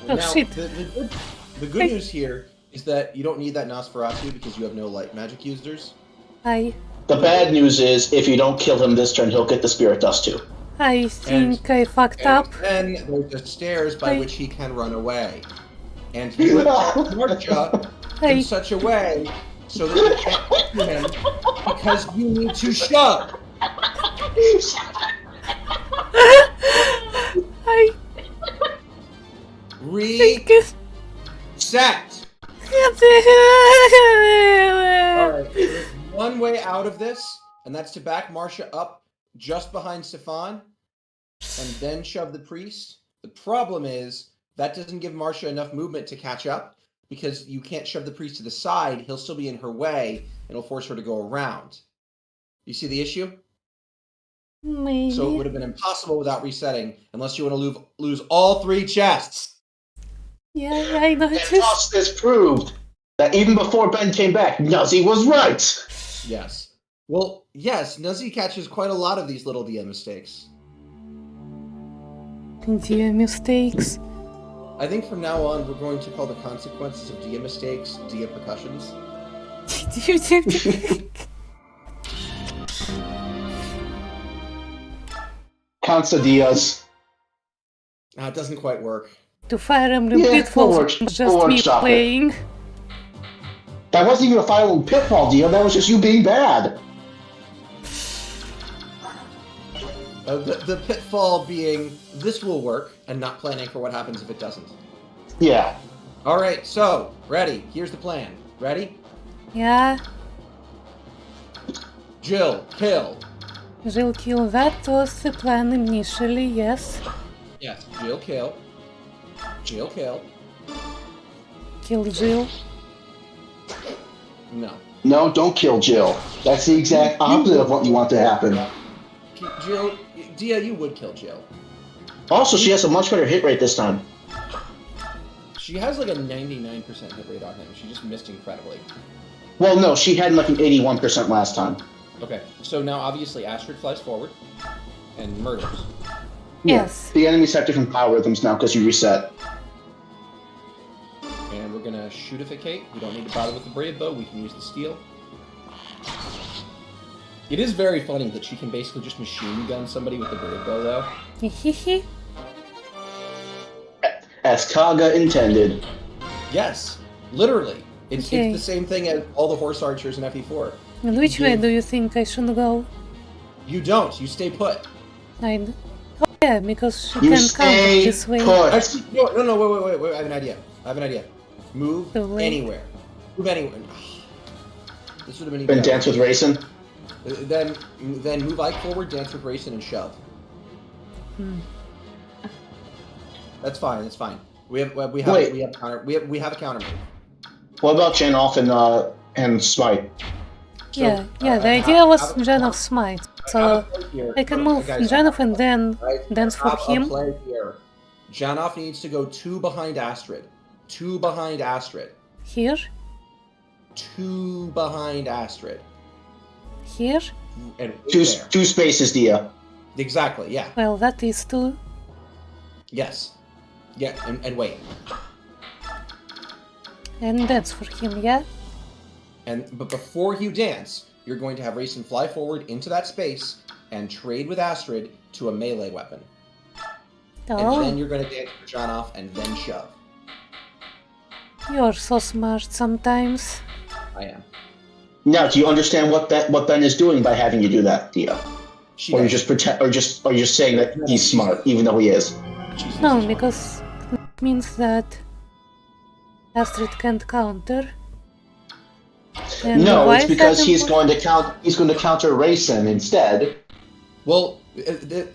Oh, Now, shit. the good news here is that you don't need that Nosferatu because you have no light magic users. I The bad news is, if you don't kill him this turn, he'll get the spirit dust too. think I fucked up. And then there's the stairs by Hey. which he can run away. And you have kept Marcha Hey. in such a way so that you can't get to him because you need to shove. I think it's... Reset. Alright, there's one way out of this, and that's to back Marcia up just behind Stefan, and then shove the priest. The problem is, that doesn't give Marcia enough movement to catch up, because you can't shove the priest to the side, he'll still be in her way, and it'll force her to go around. You see the issue? Maybe. So it would have been impossible without resetting, unless you want to lose all 3 chests. Yeah, I And noticed. thus this proved that even before Ben came back, Nuzzy was right. Yes. Well, yes, Nuzzy catches quite a lot of these little DM mistakes. Dear mistakes. I think from now on, we're going to call the consequences of Dia mistakes Dia percussions. Consadillas. It doesn't quite work. To Fire Emblem Yeah, Pitfalls we'll work- was we'll just me workshop it. playing. That wasn't even a final pitfall, Dia. That was just you being bad. The pitfall being, this will work, and not planning for what happens if it doesn't. Yeah. Alright, so, ready. Here's the plan. Ready? Yeah, Jill, kill. Jill kill. That was the plan initially, yes. Yes, Jill, kill. Jill, kill. Kill Jill. No. No, don't kill Jill. That's the exact opposite of what you want to happen. Jill, Dia, you would kill Jill. Also, she has a much better hit rate this time. She has like a 99% hit rate on him. She just missed incredibly. Well, no, she had like an 81% last time. Okay, so now obviously Astrid flies forward and murders. Yes. The enemies have different power rhythms now because you reset. And we're gonna shootificate. We don't need to bother with the brave bow, we can use the steel. It is very funny that she can basically just machine gun somebody with the brave bow though. Hehehe. As Kaga intended. Yes, literally. It's Okay. the same thing as all the horse archers in FE4. And which way do you think I should go? You don't, you stay put. Oh yeah, because she You can't counter stay this way. put. Actually, no, wait, I have an idea. Move The way. anywhere. Move anywhere. This would have been even Been better. dance with racing. Then move Ike forward, dance with Rayson, and shove. That's fine. That's fine. We have a counter move. What about Janoff and Smite? Yeah, So, yeah, the I idea have- was I have- Janov Smite. I So have a play here. I can Okay, move guys, Janov and then right? dance for I have a him. play here. Janoff needs to go 2 behind Astrid. 2 behind Astrid. Here, 2 behind Astrid. here. And Two, there. two spaces, Dia. Exactly, yeah. Well, that is two. Yes. Yeah, and wait. And dance for him, yeah? But before you dance, you're going to have Rayson fly forward into that space and trade with Astrid to a melee weapon. And then Oh, you're going to dance for Janoff and then shove. you're so smart sometimes. I am. Now, do you understand what Ben is doing by having you do that, Dia? She Or you does. just are you saying that he's smart, even though he is? She's No, smart. because it means that Astrid can't counter. And No, why it's is because that he's important? going to counter Rayson instead, Well,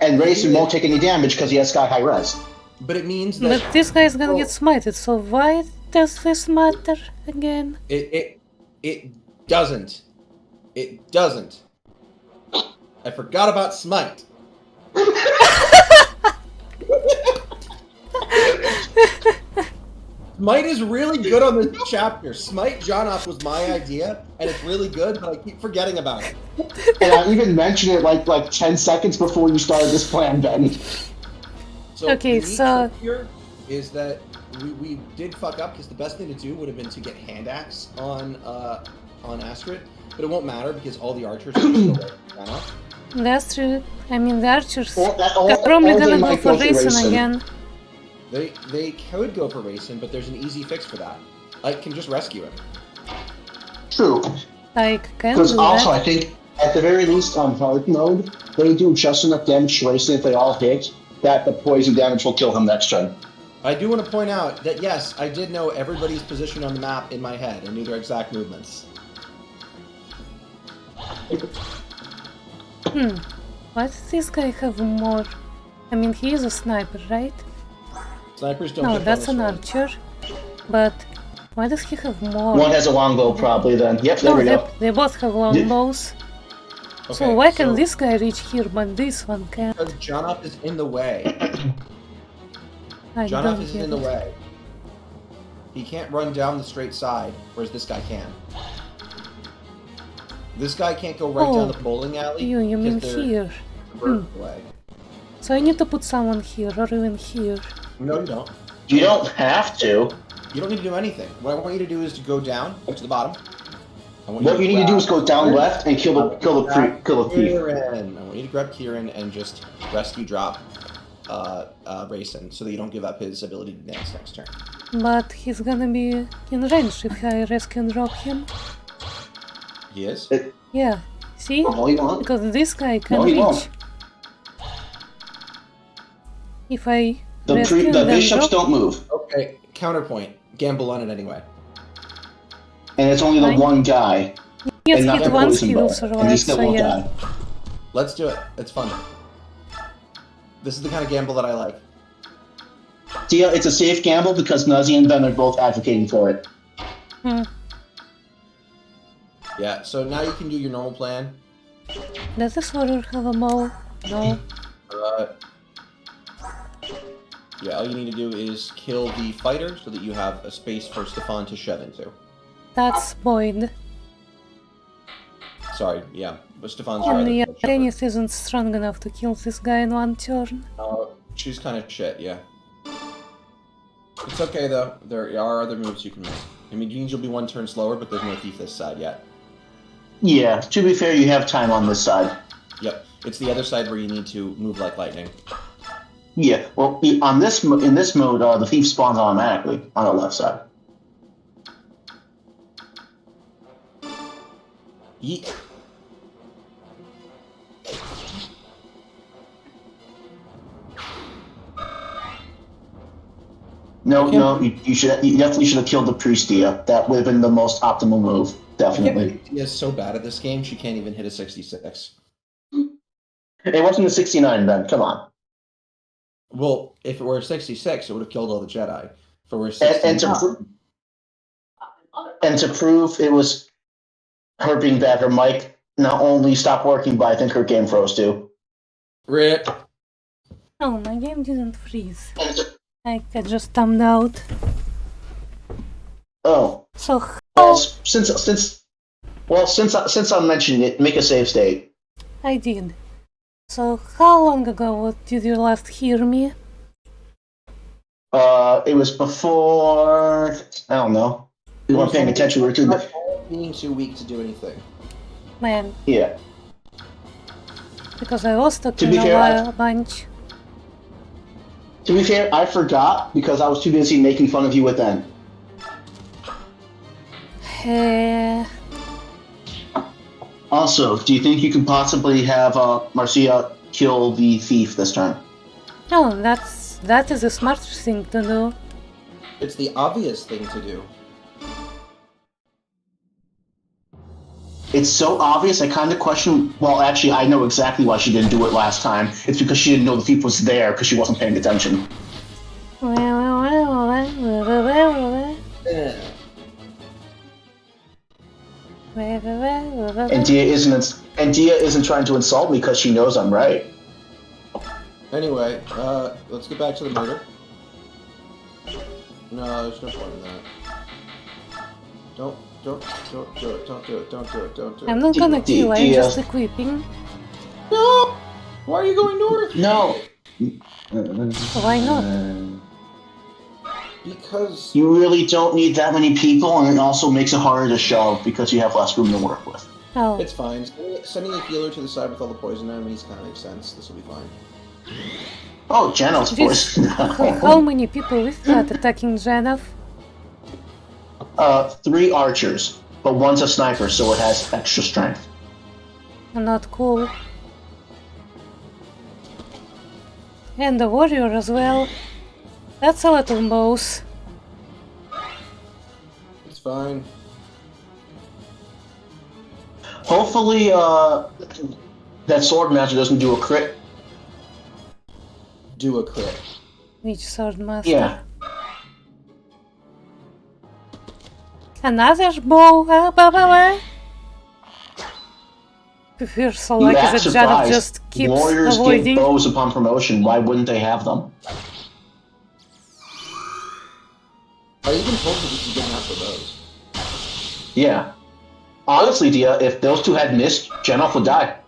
and Rayson won't take any damage because he has sky high res. But it means that But this guy is gonna get smited, so why does this matter again? it doesn't. It doesn't. I forgot about Smite. Smite is really good on this chapter. Smite John off was my idea, and it's really good, but I keep forgetting about it. And I even mentioned it like 10 seconds before you started this plan, Ben. So Okay, the neat so- trick here is that we did fuck up because the best thing to do would have been to get hand axe on Astrid, but it won't matter because all the archers are just go right now. That's true. I mean, the archers Or- are probably or they gonna go might for go for Raisin Raisin. again. They could go for Raisin, but there's an easy fix for that. I can just rescue him. True. Like, can Because do also, that. I think, at the very least on hard mode, they do just enough damage to Raisin if they all hit, that the poison damage will kill him next turn. I do want to point out that yes, I did know everybody's position on the map in my head. I knew their exact movements. Why does this guy have more? I mean, he is a sniper, right? Snipers don't No, get that's an bonus archer. But why does he have more? One has a longbow, probably, then. Yep, there No, we go. they both have longbows. Okay, So why can this guy reach here, but this one can't? Because Jonoff is in the way. I Jonoff don't is get in the it. way. He can't run down the straight side, whereas this guy can. This guy can't go right down the bowling alley. You mean because they're here. vertical way. So I need to put someone here, or even here. No, you don't. You don't have to. You don't need to do anything. What I want you to do is to go down to the bottom. I want What you need to do is go down grab left and kill the thief. Kieran. I want you to grab Kieran and just rescue drop Raisin so that you don't give up his ability to dance next turn. But he's gonna be in range if I rescue and drop him. He is? Yeah, see? No, you won't. Because this guy can No, he reach. won't. If I The rescue and then bishops drop, don't move. Okay, counterpoint. Gamble on it anyway. And it's only the Fine. one guy. gets and not hit the once, poison he bow. will And survive, he still so won't yeah. die. Let's do it. It's fun. This is the kind of gamble that I like. Dia, it's a safe gamble because Nuzzy and Ben are both advocating for it. Yeah, so now you can do your normal plan. Does this warrior have a bow? No. Yeah, all you need to do is kill the fighter so that you have a space for Stefan to shove into. That's Boyd. Sorry, yeah, but Stefan's And rather the shove. Radiance isn't strong enough to kill this guy in one turn. She's kind of shit, yeah. It's okay though. There are other moves you can make. I mean, it means you'll be one turn slower, but there's no thief this side yet. Yeah, to be fair, you have time on this side. Yep, it's the other side where you need to move like lightning. Yeah, well, in this mode, the thief spawns automatically on the left side. Yeet. No, Okay. no, you definitely should have killed the priest, Dia. That would have been the most optimal move, definitely. She is so bad at this game, she can't even hit a 66. It wasn't a 69 then, come on. Well, if it were a 66, it would have killed all the Jedi. If it were a And 69... to prove it was her being bad, her mic not only stopped working, but I think her game froze too. RIP. Oh, my game didn't freeze. And to- I just thumbed out. oh, So well, since I'm mentioning it, make a save state. I did. So how long ago did you last hear me? It was before, I don't know. We weren't paying attention, we were too. Being too weak to do anything. Man, Yeah. because I was To talking be a fair, while, a bunch. To be fair, I forgot because I was too busy making fun of you with Ben. Also, do you think you can possibly have Marcia kill the thief this time? No, that is a smart thing to do. It's the obvious thing to do. It's so obvious, I kind of question. Well, actually, I know exactly why she didn't do it last time. It's because she didn't know the thief was there because she wasn't paying attention. And Dia isn't trying to insult me because she knows I'm right. Anyway, let's get back to the murder. No, there's no point in that. Don't do it, don't do it. I'm not gonna kill, I'm just equipping. No! Why are you going north? No! Why not? Because... You really don't need that many people, and it also makes it harder to shove because you have less room to work with. Oh. It's fine. Sending a healer to the side with all the poison enemies kind of makes sense. This will be fine. Oh, Janov's voice. How many people with that attacking Janov? 3 archers, but one's a sniper, so it has extra strength. Not cool. And the warrior as well. That's a lot of bows. It's fine. Hopefully, that sword master doesn't do a crit. Do a crit. Which sword master? Yeah. Another bow? Feels so You lucky act that Janov surprised. just keeps Warriors avoiding. get bows upon promotion. Why wouldn't they have them? I even told you we can get out for those. Yeah. Honestly, Dia, if those 2 had missed, Janov would die.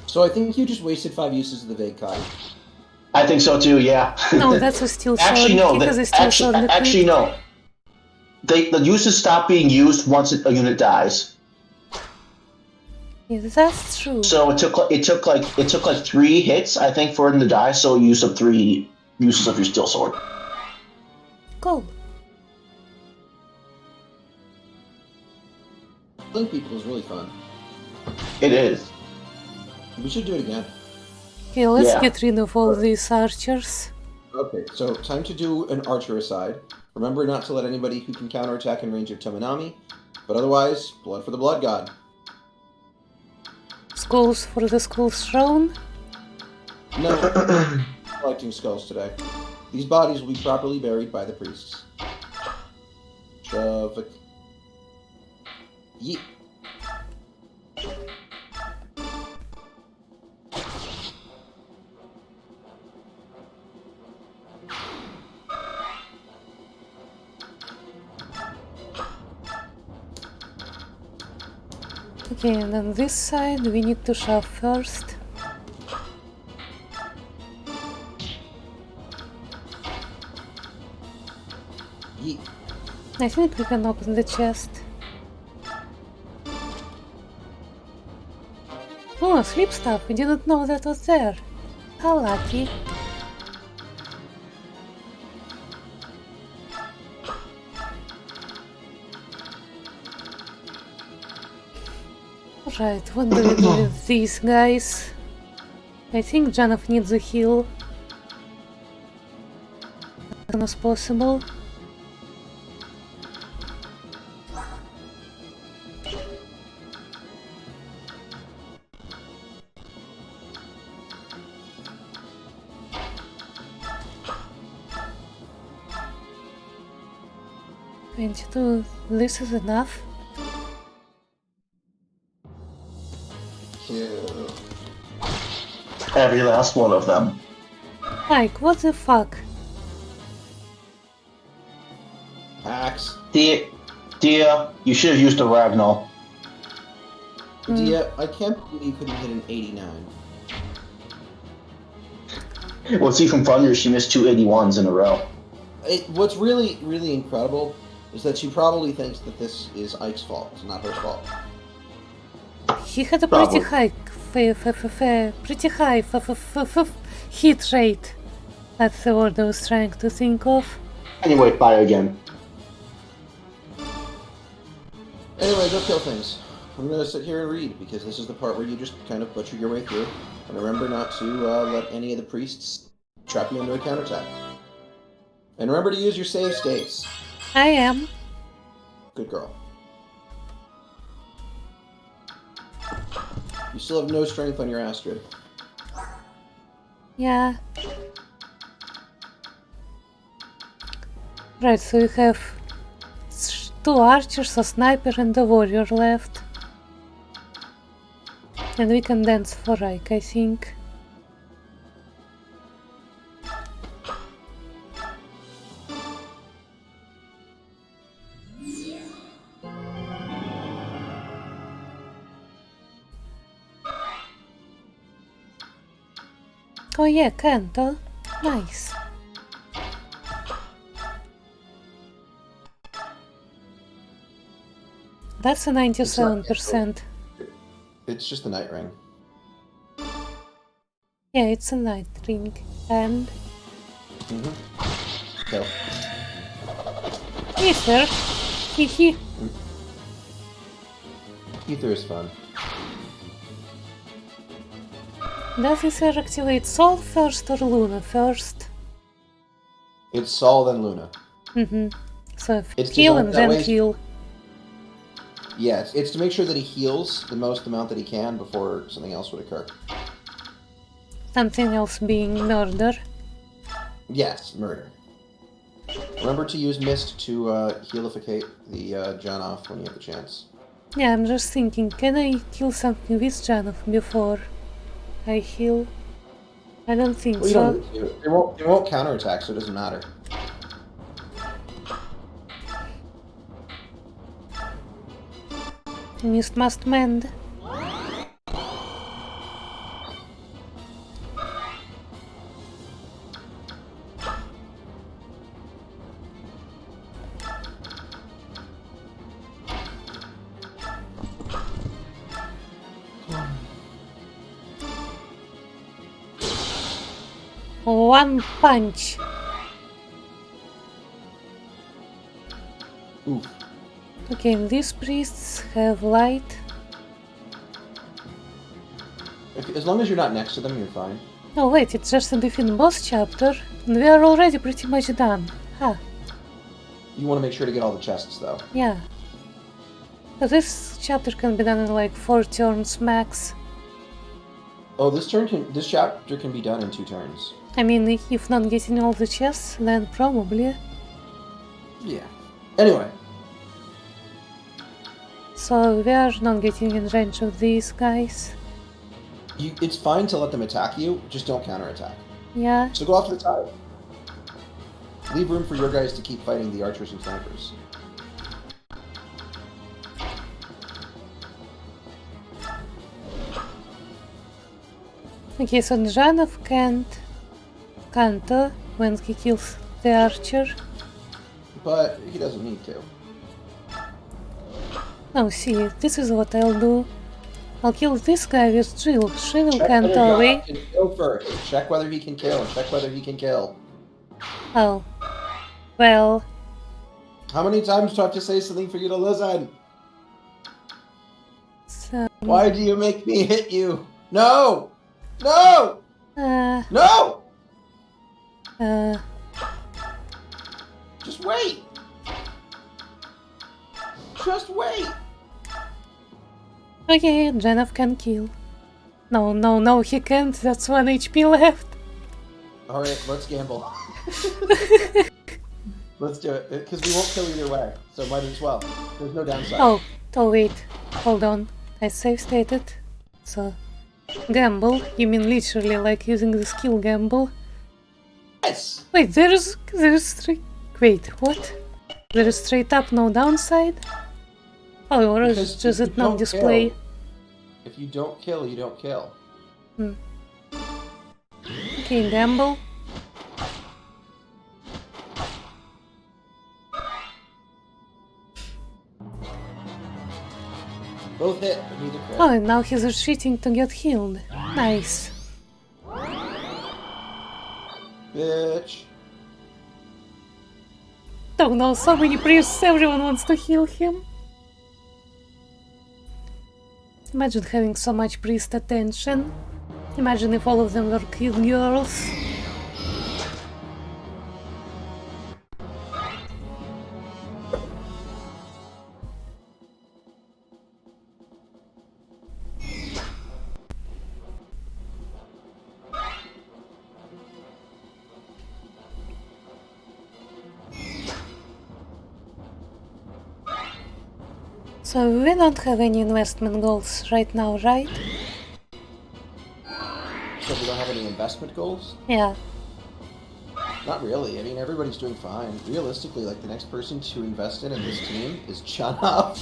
So I think you just wasted 5 uses of the Vague Kai. I think so too, yeah. No, that's a steel sword. Actually, no. Because it's steel sword Actually, no. The uses stop being used once a unit dies. Yeah, that's true. So it took like 3 hits, I think, for them to die. So you used up 3 uses of your steel sword. Cool. Killing people is really fun. It is. We should do it again. Okay, let's Yeah. get rid of all these archers. Okay, so time to do an archer aside. Remember not to let anybody who can counterattack in range of Tominami, but otherwise, blood for the blood god. Skulls for the skulls thrown. No, collecting skulls today. These bodies will be properly buried by the priests. Shove it. Yeet. Okay, and on this side we need to shove first. Yeet. I think we can open the chest. Oh, sleep stuff, we didn't know that was there. How lucky. Right, what do we do with these guys? I think Janov needs a heal. As soon as possible. This is enough. Kill. Every last one of them. Like, what the fuck? Hacks. Dia, you should have used the Ragnall. Dia, I can't believe you couldn't hit an 89. What's even funnier, she missed 2 81s in a row. What's really, really incredible is that she probably thinks that this is Ike's fault. It's not her fault. He had a Probably. pretty high hit rate. That's the word I was trying to think of. Anyway, bye again. Anyway, go kill things. I'm gonna sit here and read, because this is the part where you just kind of butcher your way through. And remember not to let any of the priests trap you into a counterattack. And remember to use your save states. I am. Good girl. You still have no strength on your Astrid. Yeah. Right, so we have 2 archers, a sniper and a warrior left. And we can dance for Ike, I think. Oh yeah, Kanto. Nice. That's a 97%. It's just the night ring. Yeah, it's a night ring. And Kill. Ether. Hehe. Ether is fun. Does Ether activate Sol first or Luna first? It's Sol then Luna. So It's kill designed and that then way. kill. Yeah, it's to make sure that he heals the most amount that he can before something else would occur. Something else being murder. Yes, murder. Remember to use Mist to healificate the John off when you have the chance. Yeah, I'm just thinking, can I kill something with Janov before I heal? I don't think Well, you so. don't need to. It won't counterattack, so it doesn't matter. Mist must mend. One punch. Oof. Okay, these priests have light. As long as you're not next to them, you're fine. Oh wait, it's just a defeat boss chapter, and we are already pretty much done. Ha, You want to make sure to get all the chests, though. yeah. But this chapter can be done in like 4 turns max. Oh, this chapter can be done in 2 turns. I mean, if not getting all the chests, then probably. Yeah. Anyway, So we are not getting in range of these guys. it's fine to let them attack you, just don't counterattack. Yeah, So go off to the side. Leave room for your guys to keep fighting the archers and snipers. okay, so Janov can't Kanto when he kills the archer. But he doesn't need to. Oh, see, this is what I'll do. I'll kill this guy with Jill. She will Check Kanto whether away. John can kill first. Check whether he can kill. Check whether he can kill. Oh. Well, How many times do I have to say something for you to listen? so... Why do you make me hit you? No! No! Uh, No! uh... Just wait! Just wait! Okay, Janov can kill. No, he can't. That's 1 HP left. Alright, let's gamble. Let's do it, because we won't kill either way, so might as well. There's no downside. Oh wait. Hold on. I save stated. So... Gamble? You mean literally like using the skill gamble? Yes! Wait, there's straight... Wait, what? There is straight up no downside? Oh, or is Because just if it you no don't display? kill- If you don't kill, you don't kill. Okay, gamble. Both hit, but neither crit. Oh, and now he's retreating to get healed. Nice. Bitch. Oh no, so many priests, everyone wants to heal him. Imagine having so much priest attention. Imagine if all of them were kid girls. So we don't have any investment goals right now, right? So we don't have any investment goals? Yeah. Not really. I mean, everybody's doing fine. Realistically, like, the next person to invest in this team is Chanov.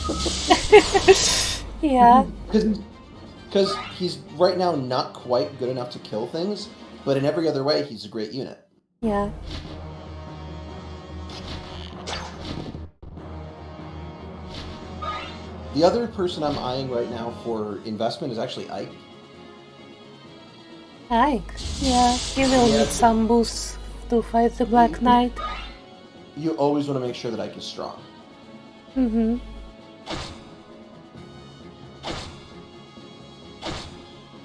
Yeah. Because he's right now not quite good enough to kill things, but in every other way, he's a great unit. Yeah. The other person I'm eyeing right now for investment is actually Ike. Ike. Yeah, he will need some boosts to fight the Black Knight. You always want to make sure that Ike is strong. Mm-hmm.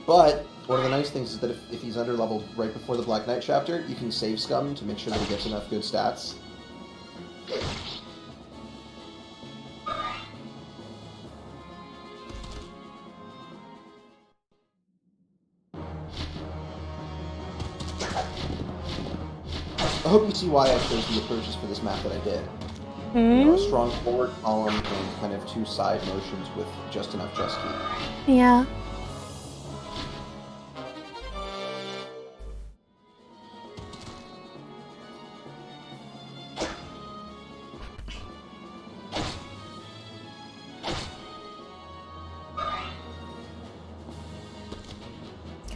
But one of the nice things is that if he's underleveled right before the Black Knight chapter, you can save Scum to make sure that he gets enough good stats. I hope you see why I chose the approaches for this map that I did. You know, a strong forward column and kind of two side motions with just enough chess key. Yeah.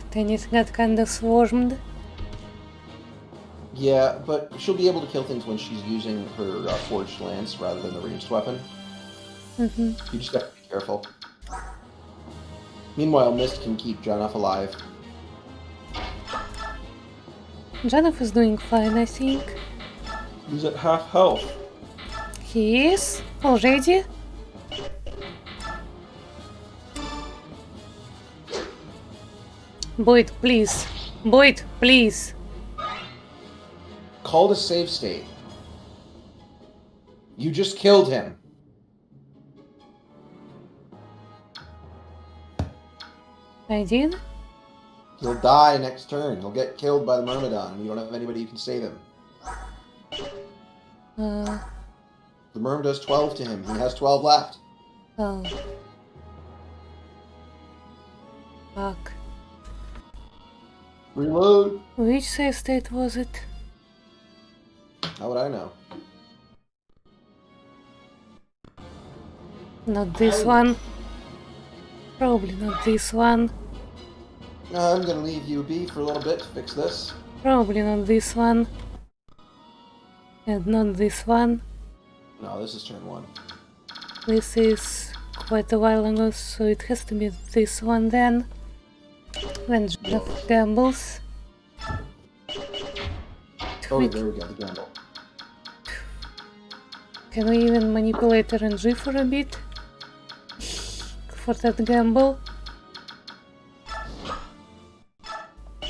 Tennis got kinda swarmed. Yeah, but she'll be able to kill things when she's using her forged lance rather than the ranged weapon. Mm-hmm. You just gotta be careful. Meanwhile, Mist can keep Janov alive. Janov is doing fine, I think. He's at half health. He is? Already? Boyd, please. Boyd, please. Called a save state. You just killed him. I did? He'll die next turn. He'll get killed by the Myrmidon. You don't have anybody who can save him. The Myrm does 12 to him. He has 12 left. Oh. Fuck. Reload. Which save state was it? How would I know? Not this one. Probably not this one. I'm gonna leave you be for a little bit to fix this. Probably not this one. And not this one. No, this is turn 1. This is quite a while ago, so it has to be this one then. When Jeff gambles. Oh, there we go, the gamble. Can we even manipulate RNG for a bit? For that gamble? I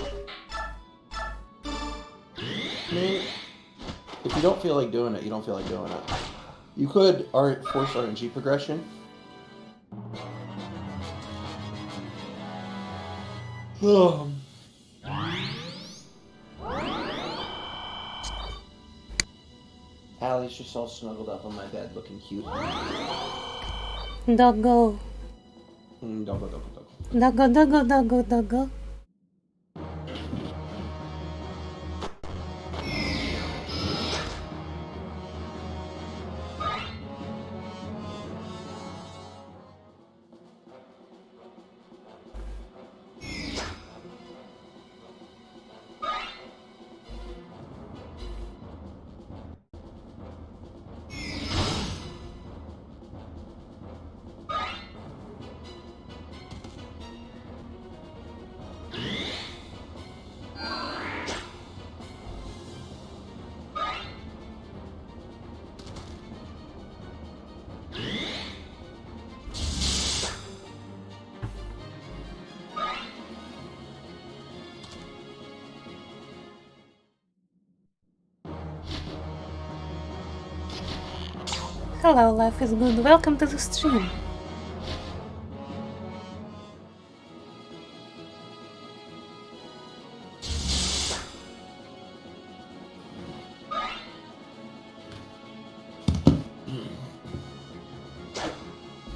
mean, if you don't feel like doing it, you don't feel like doing it. You could force RNG progression. Allie's just all snuggled up on my bed, looking cute. Doggo. Doggo. Doggo, doggo, doggo, doggo. Hello, life is good. Welcome to the stream.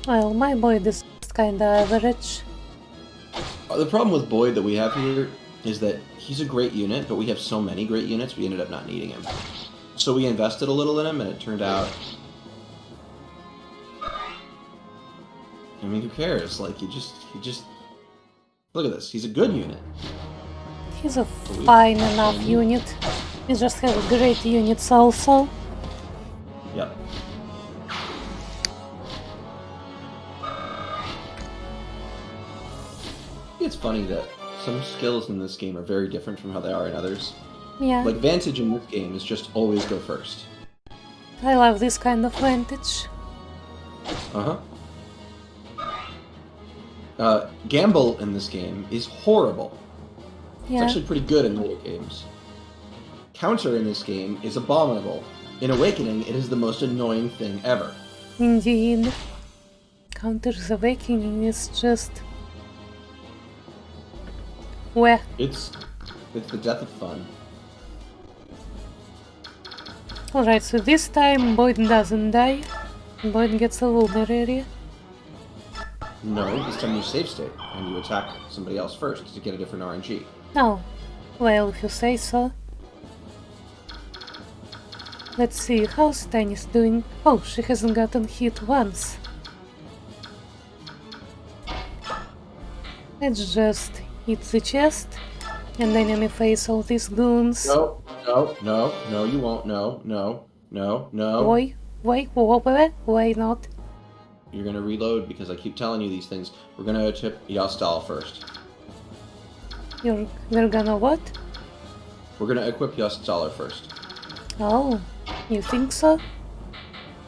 Well, my Boyd is kinda average. The problem with Boyd that we have here is that he's a great unit, but we have so many great units, we ended up not needing him. So we invested a little in him, and it turned out... I mean, who cares? Like, he just... Look at this, he's a good unit. He's a fine enough unit. We just have great units also. Yep. It's funny that some skills in this game are very different from how they are in others. Yeah. Like, Vantage in this game is just always go first. I love this kind of Vantage. Uh-huh. Gamble in this game is horrible. It's Yeah. actually pretty good in later games. Counter in this game is abominable. In Awakening, it is the most annoying thing ever. Indeed. Counter's Awakening is just... Where? It's the death of fun. Alright, so this time Boyd doesn't die. Boyd gets a vulnerary. No, this time you save state, and you attack somebody else first to get a different RNG. Oh, well, if you say so. Let's see, how's Tannis doing? Oh, she hasn't gotten hit once. Let's just hit the chest, and enemy face all these goons. No, you won't. No. Why not? You're gonna reload because I keep telling you these things. We're gonna tip Yostal first. We're gonna what? We're gonna equip Yostaler first. Oh, you think so?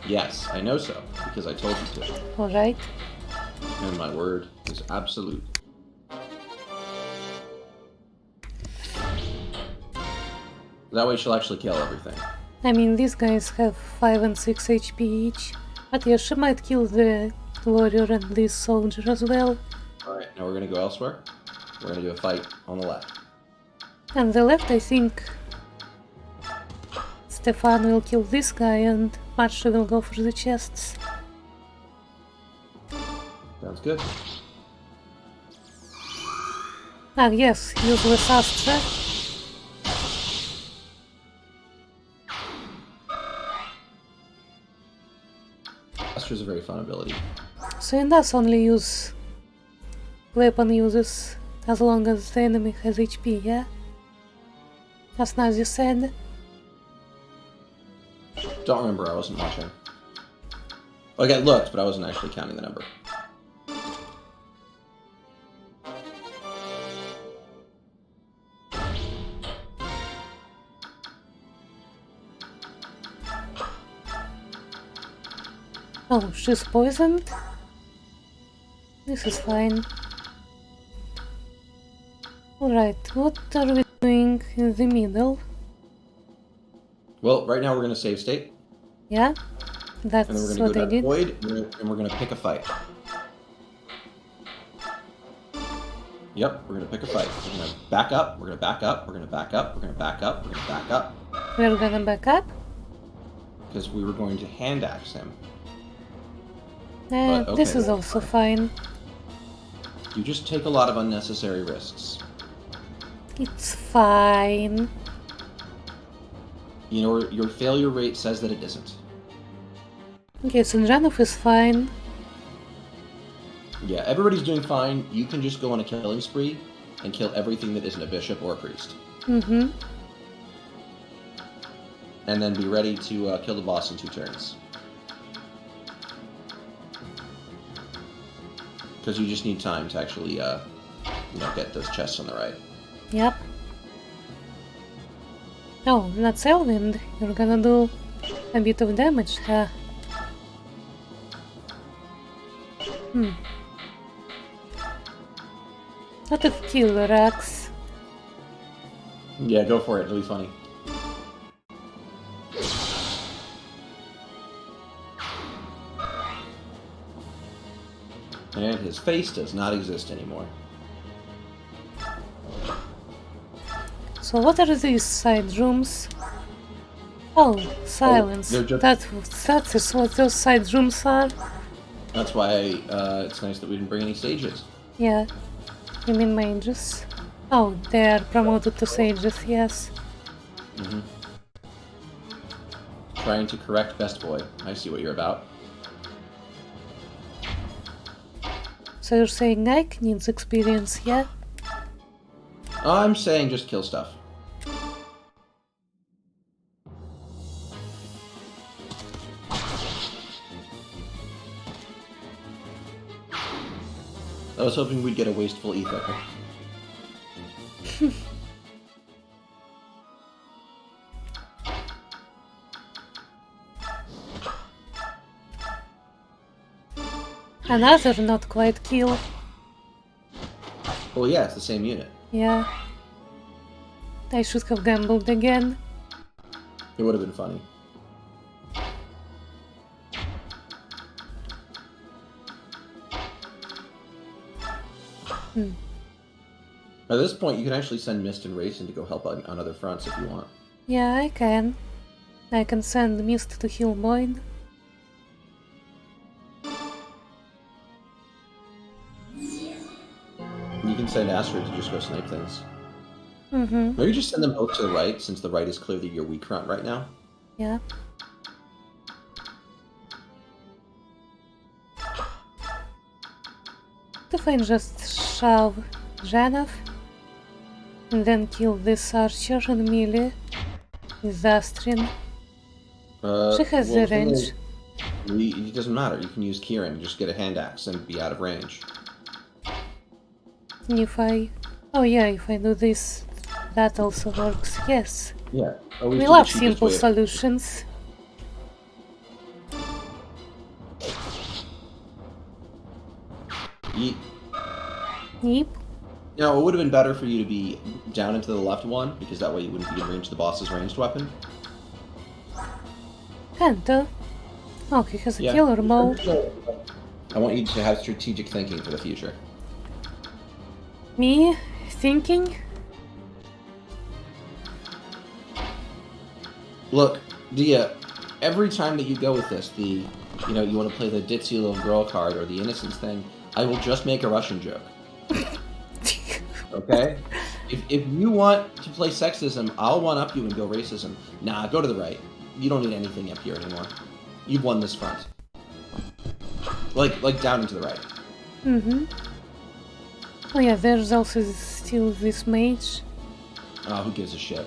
Yes, I know so, because I told you to. Alright. And my word is absolute. That way she'll actually kill everything. I mean, these guys have 5 and 6 HP each. But yeah, she might kill the warrior and this soldier as well. Alright, now we're gonna go elsewhere. We're gonna do a fight on the left. On the left, I think Stefan will kill this guy and Marsha will go for the chests. Sounds good. Ah yes, useless Astra. Astra's a very fun ability. So it does only use weapon uses as long as the enemy has HP, yeah? As Nuzzy said. Don't remember, I wasn't watching. Like, I looked, but I wasn't actually counting the number. Oh, she's poisoned? This is fine. Alright, what are we doing in the middle? Well, right now we're gonna save state, Yeah? That's and then we're gonna what go I down did. Void, and we're gonna pick a fight. Yep, we're gonna pick a fight. We're gonna back up, we're gonna back up, we're gonna back up, we're gonna back up, we're gonna back up. We're gonna back up? Because we were going to hand axe him. This okay, is that's also fine. fine. You just take a lot of unnecessary risks. It's fine. You know, your failure rate says that it isn't. Okay, Sinjanov is fine. Yeah, everybody's doing fine. You can just go on a killing spree and kill everything that isn't a bishop or a priest. Mm-hmm. And then be ready to kill the boss in 2 turns. Because you just need time to actually, get those chests on the right. Yep. Oh, not Selwind. You're gonna do a bit of damage, huh? What if Killer Axe? Yeah, go for it. It'll be funny. And his face does not exist anymore. So what are these side rooms? Oh, silence. they're just- That is what those side rooms are. That's why it's nice that we didn't bring any sages. Yeah. You mean mages? Oh, they are promoted to sages, yes. Mm-hmm. Trying to correct Best Boy. I see what you're about. So you're saying Ike needs experience, yeah? I'm saying just kill stuff. I was hoping we'd get a wasteful ether. Another not quite kill. Well, yeah, it's the same unit. Yeah. I should have gambled again. It would have been funny. At this point, you can actually send Mist and Racing to go help on other fronts if you want. Yeah, I can. I can send Mist to heal Boyd. You can send Astrid to just go snipe things. Mm-hmm. Maybe just send them both to the right, since the right is clearly your weak front right now. Yeah. If I just shove Janov and then kill this archer and melee with Astrid. She has the range. It doesn't matter. You can use Kieran, just get a hand axe and be out of range. And if I... Oh yeah, if I do this, that also works, yes. Yeah. We love simple solutions. Yeet. Yep. Now, it would have been better for you to be down into the left one, because that way you wouldn't be in range of the boss's ranged weapon. Penta. Oh, he has a killer mode. I want you to have strategic thinking for the future. Me? Thinking? Look, Dia, every time that you go with this, you want to play the ditzy little girl card or the innocence thing, I will just make a Russian joke. Okay? If you want to play sexism, I'll one-up you and go racism. Nah, go to the right. You don't need anything up here anymore. You've won this front. Like down and to the right. Mm-hmm. Oh yeah, there's also still this mage. Oh, who gives a shit?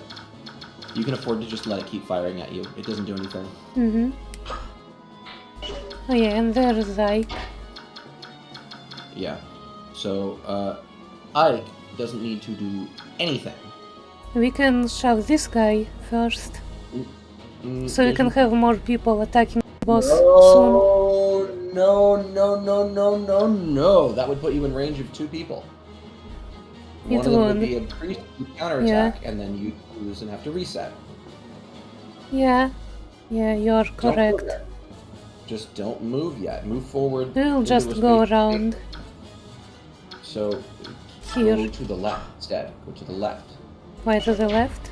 You can afford to just let it keep firing at you. It doesn't do anything. Mm-hmm. Oh yeah, and there's Ike. Yeah. So, Ike doesn't need to do anything. We can shove this guy first. So we can have more people attacking the boss soon. No. That would put you in range of 2 people. It One of them would won't. be a priest counterattack, and then you lose and have to reset. Yeah, you're Don't correct. go there. Just don't move yet. Move forward. We'll into just a go space. around So, here. go to the left instead. Go to the left. Why to the left?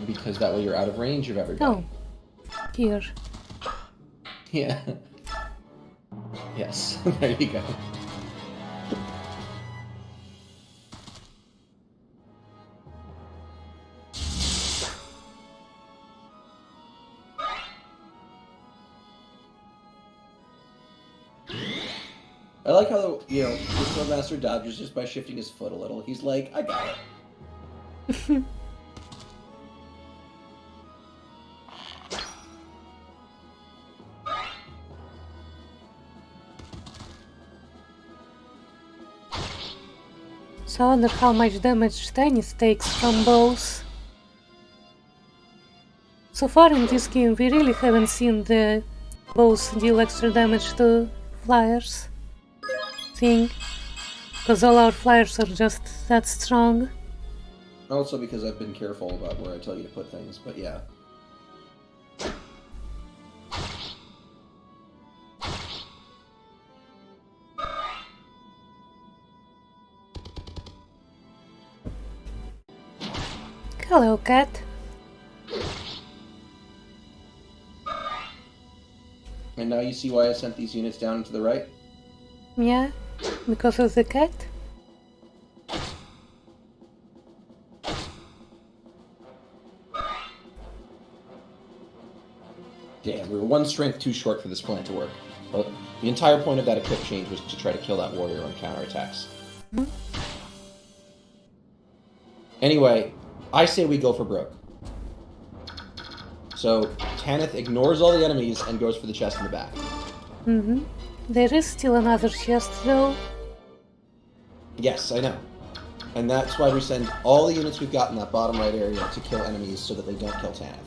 Because that way you're out of range of everybody. Oh, here. Yeah. Yes. There you go. I like how, the Swordmaster dodges just by shifting his foot a little. He's like, I got it. So I wonder how much damage Stannis takes from bows. So far in this game we really haven't seen the bows deal extra damage to flyers thing. Because all our flyers are just that strong. Also because I've been careful about where I tell you to put things, but yeah. Hello, cat. And now you see why I sent these units down to the right? Yeah, because of the cat? Damn, we were one strength too short for this plan to work. But the entire point of that equip change was to try to kill that warrior on counterattacks. Anyway, I say we go for broke. So, Tanith ignores all the enemies and goes for the chest in the back. Mm-hmm. There is still another chest though. Yes, I know. And that's why we send all the units we've got in that bottom right area to kill enemies so that they don't kill Tanith.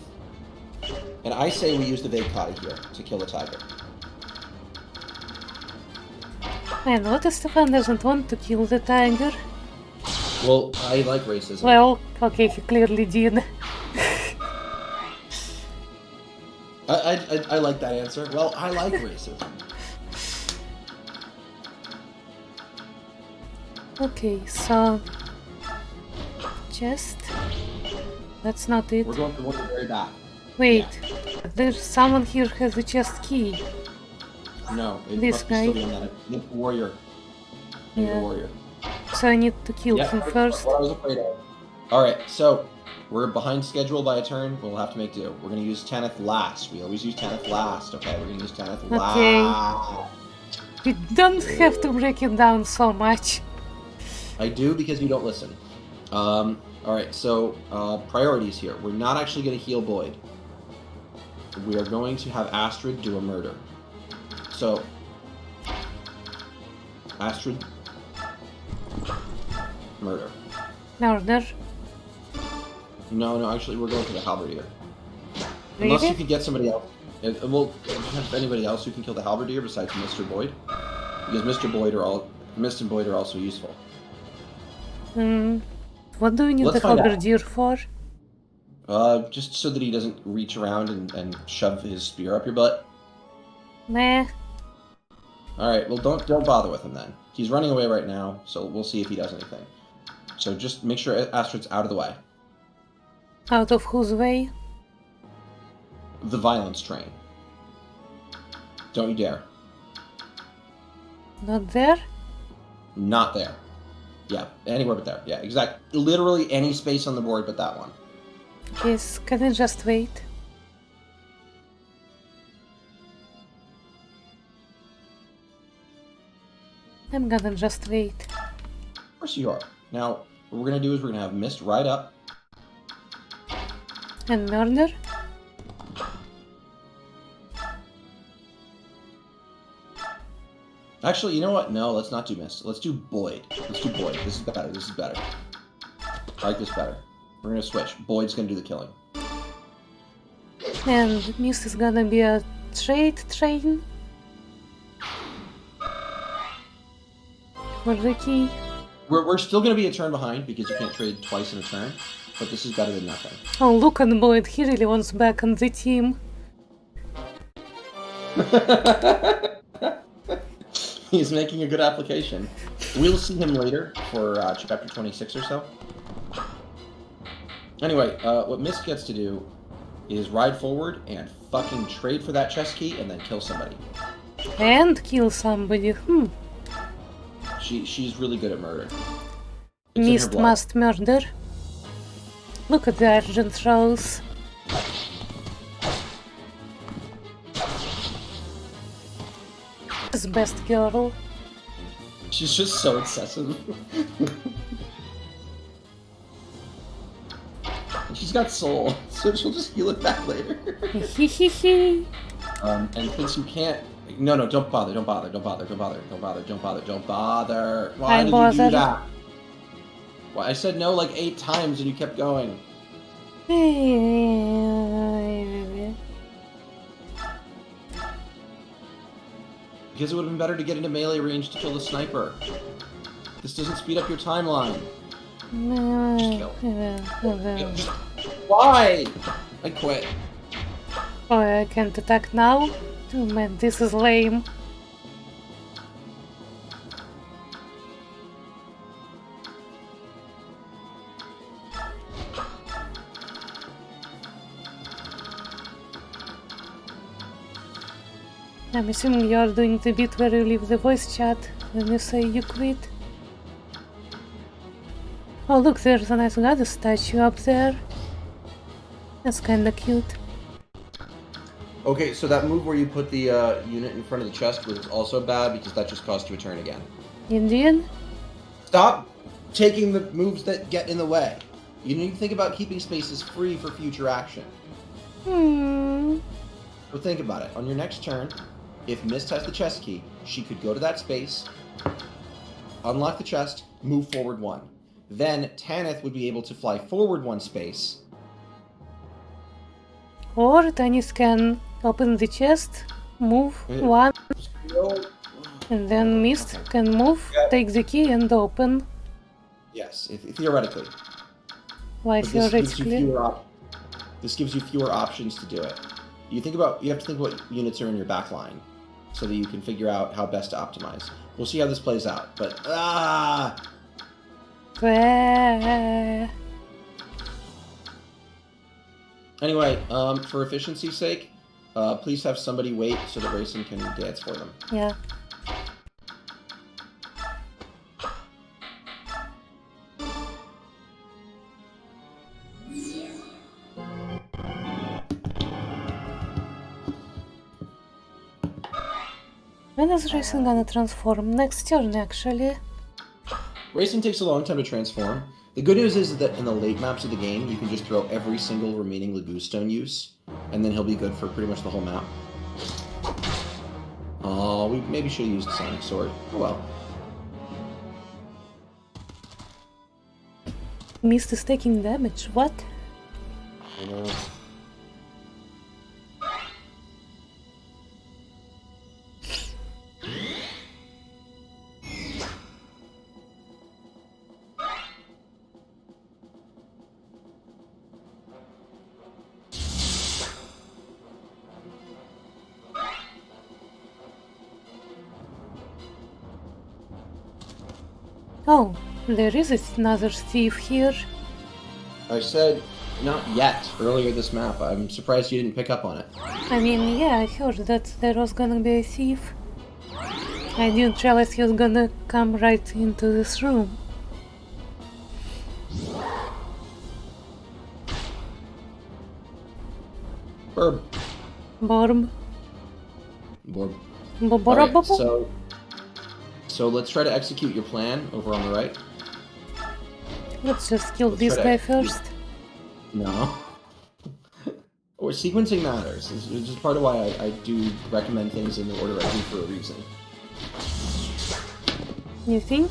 And I say we use the Vegkata here to kill the tiger. Man, what if Stefan doesn't want to kill the tiger? Well, I like racism. Well, okay, he clearly did. I like that answer. Well, I like racism. Okay, so... chest? That's not it. We're going for one at the very back. Wait, there's someone here who has a chest key. No, it This must be still guy? beyond that. I need the warrior. I need the Yeah. warrior. So I need to kill him first. What I was afraid of. Alright, so we're behind schedule by a turn. We'll have to make do. We're going to use Tanith last. We always use Tanith last. Okay, we're going to use Tanith Okay. last. We don't have to break it down so much. I do because you don't listen. Alright, so priorities here. We're not actually going to heal Boyd. We are going to have Astrid do a murder. So, Astrid, murder. Murder. No, actually, we're going for the halberdier. Unless you Really? could get somebody else. Well, have anybody else who can kill the halberdier besides Mr. Boyd? Because Mist and Boyd are also useful. What do we need Let's the find out. halberdier for? Just so that he doesn't reach around and shove his spear up your butt. Nah. Alright, well don't bother with him then. He's running away right now, so we'll see if he does anything. So just make sure Astrid's out of the way. Out of whose way? The violence train. Don't you dare. Not there? Not there. Yeah, anywhere but there. Yeah, exactly. Literally any space on the board but that one. Yes, can I just wait? I'm gonna just wait. Of course you are. Now, what we're going to do is we're going to have Mist ride up. And murder? Actually, you know what? No, let's not do Mist. Let's do Boyd. Let's do Boyd. This is better. This is better. I like this better. We're going to switch. Boyd's going to do the killing. And Mist is gonna be a trade train? For the key? We're still going to be a turn behind because you can't trade twice in a turn. But this is better than nothing. Oh, look at Boyd, he really wants back on the team. He's making a good application. We'll see him later for chapter 26 or so. Anyway, what Mist gets to do is ride forward and fucking trade for that chest key and then kill somebody. And kill somebody. She's really good at murder. It's in her Mist blood. must murder. Look at the Argent Rose. His best girl. She's just so excessive. And she's got soul, so she'll just heal it back later. Hehehe. And since you can't... No, don't bother. Why I did you do bothered. that? Well, I said no like 8 times and you kept going. Because it would have been better to get into melee range to kill the sniper. This doesn't speed up your timeline. Just kill. Why? I quit. Oh, I can't attack now? Oh man, this is lame. I'm assuming you're doing the bit where you leave the voice chat when you say you quit. Oh look, there's a nice goddess statue up there. That's kinda cute. Okay, so that move where you put the unit in front of the chest was also bad because that just cost you a turn again. Indian? Stop taking the moves that get in the way. You need to think about keeping spaces free for future action. But think about it. On your next turn, if Mist has the chest key, she could go to that space, unlock the chest, move forward 1. Then Tanith would be able to fly forward 1 space. Or Tanis can open the chest, move 1, and then Mist can move, take the key and open. Yes, theoretically. Why But theoretically? this gives you fewer options to do it. You have to think what units are in your back line, so that you can figure out how best to optimize. We'll see how this plays out, but Anyway, for efficiency's sake, please have somebody wait so that Racing can dance for them. Yeah. When is Racing gonna transform? Next turn, actually. Racing takes a long time to transform. The good news is that in the late maps of the game, you can just throw every single remaining Lagoon Stone use, and then he'll be good for pretty much the whole map. Oh, we maybe should have used Sonic Sword. Oh well. Mist is taking damage, what? I know. Oh, there is another thief here. I said not yet earlier this map. I'm surprised you didn't pick up on it. I mean, yeah, I heard that there was gonna be a thief. I didn't realize he was gonna come right into this room. Burb. Borb. Borb. Bobora Alright, so let's try to execute your plan over on the right. Let's just kill Let's this try to guy execute- first. No. Or sequencing matters. It's just part of why I do recommend things in the order I do for a reason. You think?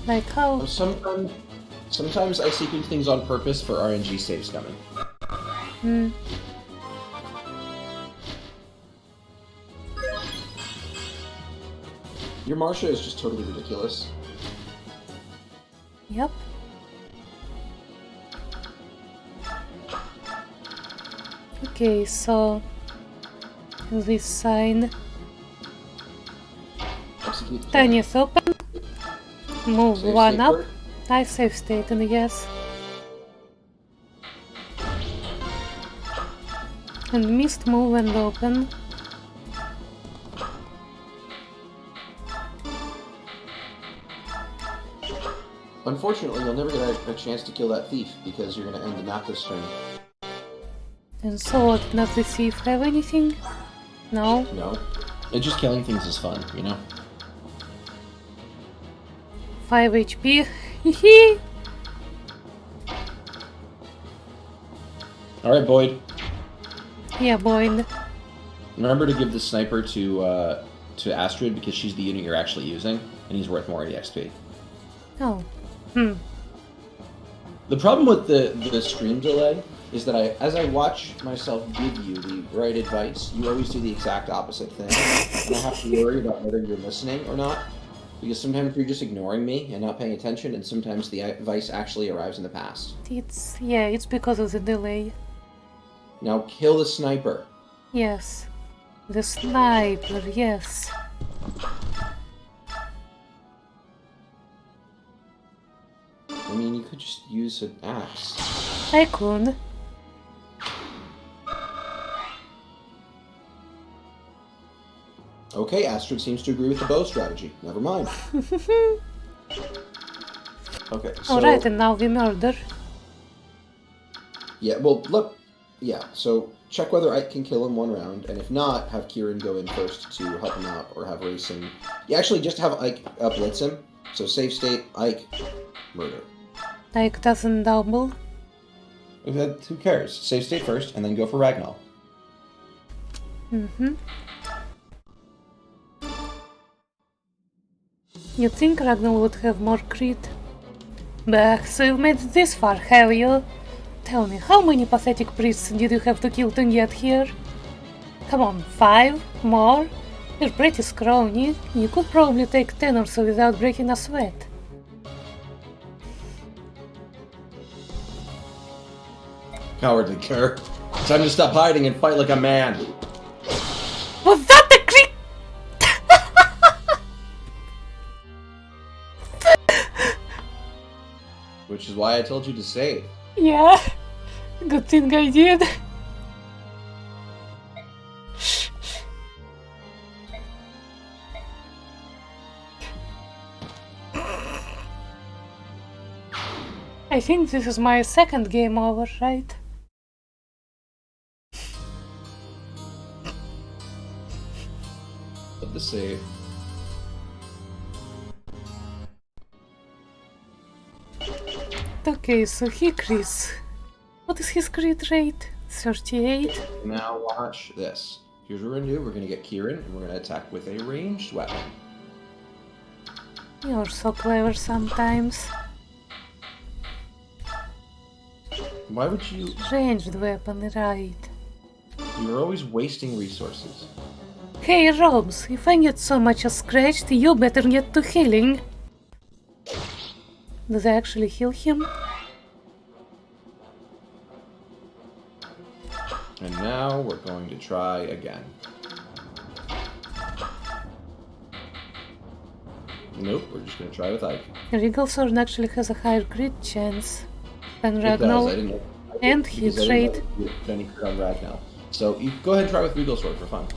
Like how? Sometimes I sequence things on purpose for RNG saves coming. Your Marsha is just totally ridiculous. Yep. Okay, so this sign. Execute the plan. Tiniest open. Move Save 1 state up. first. I save state and yes. And Mist move and open. Unfortunately, you'll never get a chance to kill that thief because you're going to end the map this turn. And so what, does the thief have anything? No? No. And just killing things is fun, you know? 5 HP. Hehe. Alright, Boyd. Yeah, Boyd. Remember to give the sniper to Astrid because she's the unit you're actually using, and he's worth more EXP. Oh. The problem with the stream delay is that as I watch myself give you the right advice, you always do the exact opposite thing. And I have to worry about whether you're listening or not, because sometimes you're just ignoring me and not paying attention, and sometimes the advice actually arrives in the past. It's because of the delay. Now kill the sniper. Yes. The sniper, yes. I mean, you could just use an axe. I could. Okay, Astrid seems to agree with the bow strategy. Never mind. Okay, so... Alright, and now we murder. Yeah, well, look... Yeah, so check whether Ike can kill in one round, and if not, have Kieran go in first to help him out, or have Racing... Yeah, actually, just have Ike blitz him. So save state, Ike, murder. Ike doesn't double. Who cares? Save state first, and then go for Ragnar. Mm-hmm. You'd think Ragnar would have more crit. Bah, so you've made it this far, have you? Tell me, how many pathetic priests did you have to kill to get here? Come on, 5? More? You're pretty scrawny. You could probably take 10 or so without breaking a sweat. Cowardly cur. Time to stop hiding and fight like a man. Was that the crit? Which is why I told you to save. Yeah, good thing I did. I think this is my second game over, right? Let the save. Okay, so he crits. What is his crit rate? 38? Now watch this. Here's what we're gonna do. We're gonna get Kieran, and we're gonna attack with a ranged weapon. You're so clever sometimes. Why would you... Ranged weapon, right. You're always wasting resources. Hey Robs, if I get so much as scratched, you better get to healing. Does I actually heal him? And now we're going to try again. Nope, we're just going to try with Ike. Regal Sword actually has a higher crit chance than It does, I Ragnar. didn't know. And Because hit I didn't rate. know you had any crit on Ragnar. So you go ahead and try with Regal Sword for fun.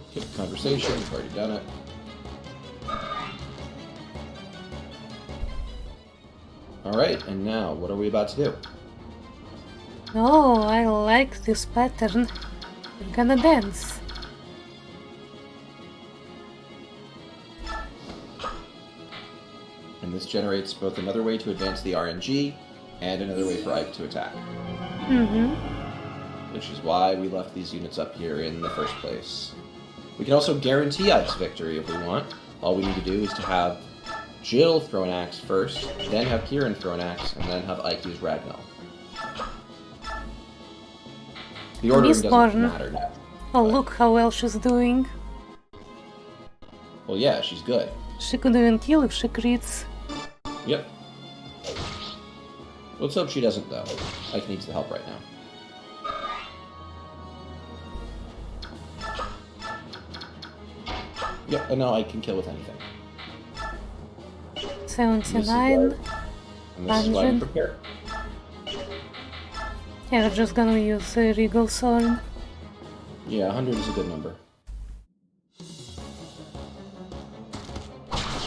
Skip the conversation, we've already done it. Alright, and now, what are we about to do? Oh, I like this pattern. I'm gonna dance. And this generates both another way to advance the RNG, and another way for Ike to attack. Mm-hmm. Which is why we left these units up here in the first place. We can also guarantee Ike's victory if we want. All we need to do is to have Jill throw an axe first, then have Kieran throw an axe, and then have Ike use Ragnar. The ordering doesn't Mistborn. matter now. Oh, look how well she's doing. Well, yeah, she's good. She could even kill if she crits. Yep. Let's hope she doesn't, though. Ike needs the help right now. Yep, and now Ike can kill with anything. 79. And this is why we 100. prepare. Yeah, we're just gonna use the Regal Sword. Yeah, 100 is a good number.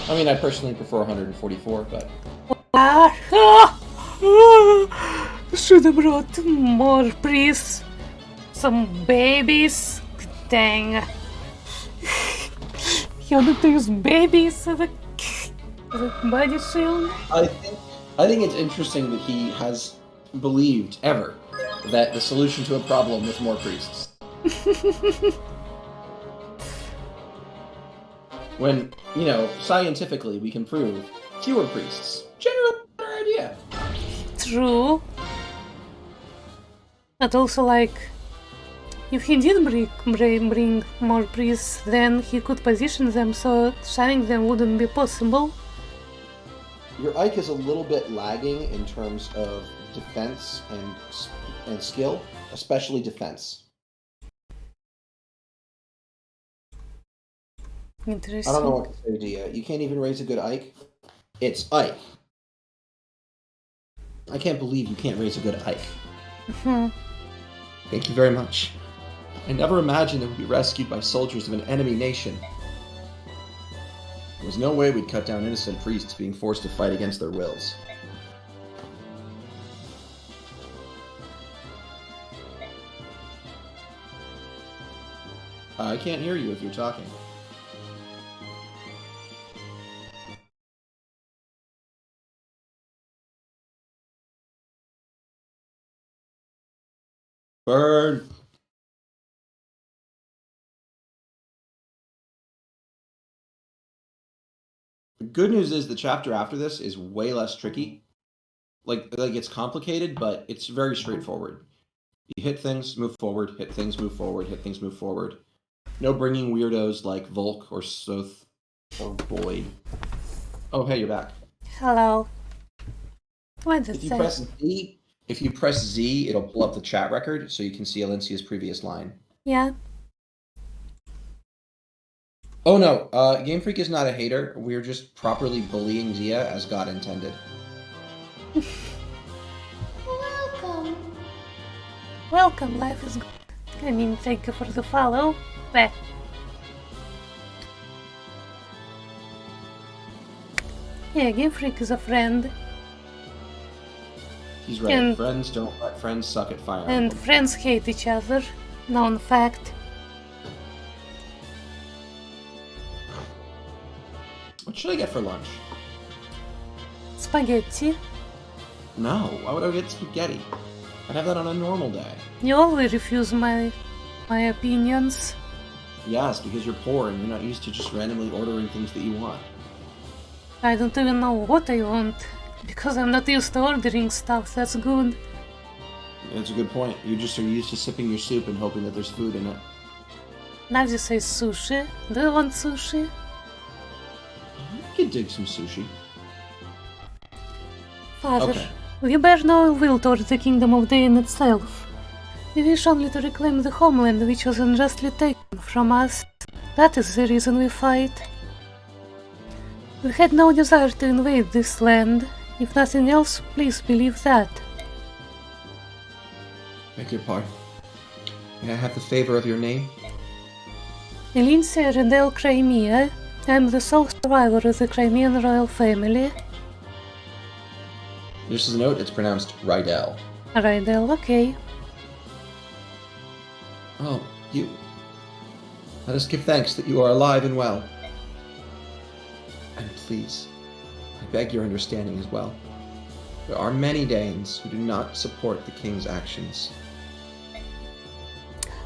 I mean, I personally prefer 144, but... Should have brought more priests. Some babies. Dang. You wanted to use babies as a body shield? I think it's interesting that he has believed, ever, that the solution to a problem was more priests. When, you know, scientifically we can prove fewer priests. Generally a better idea. True. But also, like, if he did bring more priests, then he could position them so shining them wouldn't be possible. Your Ike is a little bit lagging in terms of defense and skill, especially defense. Interesting. I don't know what to say to you. You can't even raise a good Ike. It's Ike. I can't believe you can't raise a good Ike. Mhm. Thank you very much. I never imagined that we'd be rescued by soldiers of an enemy nation. There was no way we'd cut down innocent priests being forced to fight against their wills. I can't hear you if you're talking. Burn! The good news is the chapter after this is way less tricky. Like it's complicated, but it's very straightforward. You hit things, move forward, hit things, move forward, hit things, move forward. No bringing weirdos like Volk or Soth or Boyd. Oh, hey, you're back. Hello. What did If it you say? press Z, it'll pull up the chat record so you can see Alencia's previous line. Yeah. Oh no, Game Freak is not a hater. We're just properly bullying Zia as God intended. Welcome. Welcome, life is good. I mean, thank you for the follow. Back. Yeah, Game Freak is a friend, He's right. And- Friends don't let friends suck at Fire and Emblem. friends hate each other. Known fact. What should I get for lunch? Spaghetti. No, why would I get spaghetti? I'd have that on a normal day. You always refuse my opinions. Yes, because you're poor and you're not used to just randomly ordering things that you want. I don't even know what I want. Because I'm not used to ordering stuff that's good. That's a good point. You just are used to sipping your soup and hoping that there's food in it. Nuzzy says sushi. Do you want sushi? I could dig some sushi. Father, Okay. we bear no ill will towards the kingdom of Dain itself. We wish only to reclaim the homeland which was unjustly taken from us. That is the reason we fight. We had no desire to invade this land. If nothing else, please believe that. Beg your pardon. May I have the favor of your name? Elincia Redel Crimea. I am the sole survivor of the Crimean royal family. Just as a note, it's pronounced Rydell. Rydell, okay. Oh, you. Let us give thanks that you are alive and well. And please, I beg your understanding as well. There are many Danes who do not support the king's actions.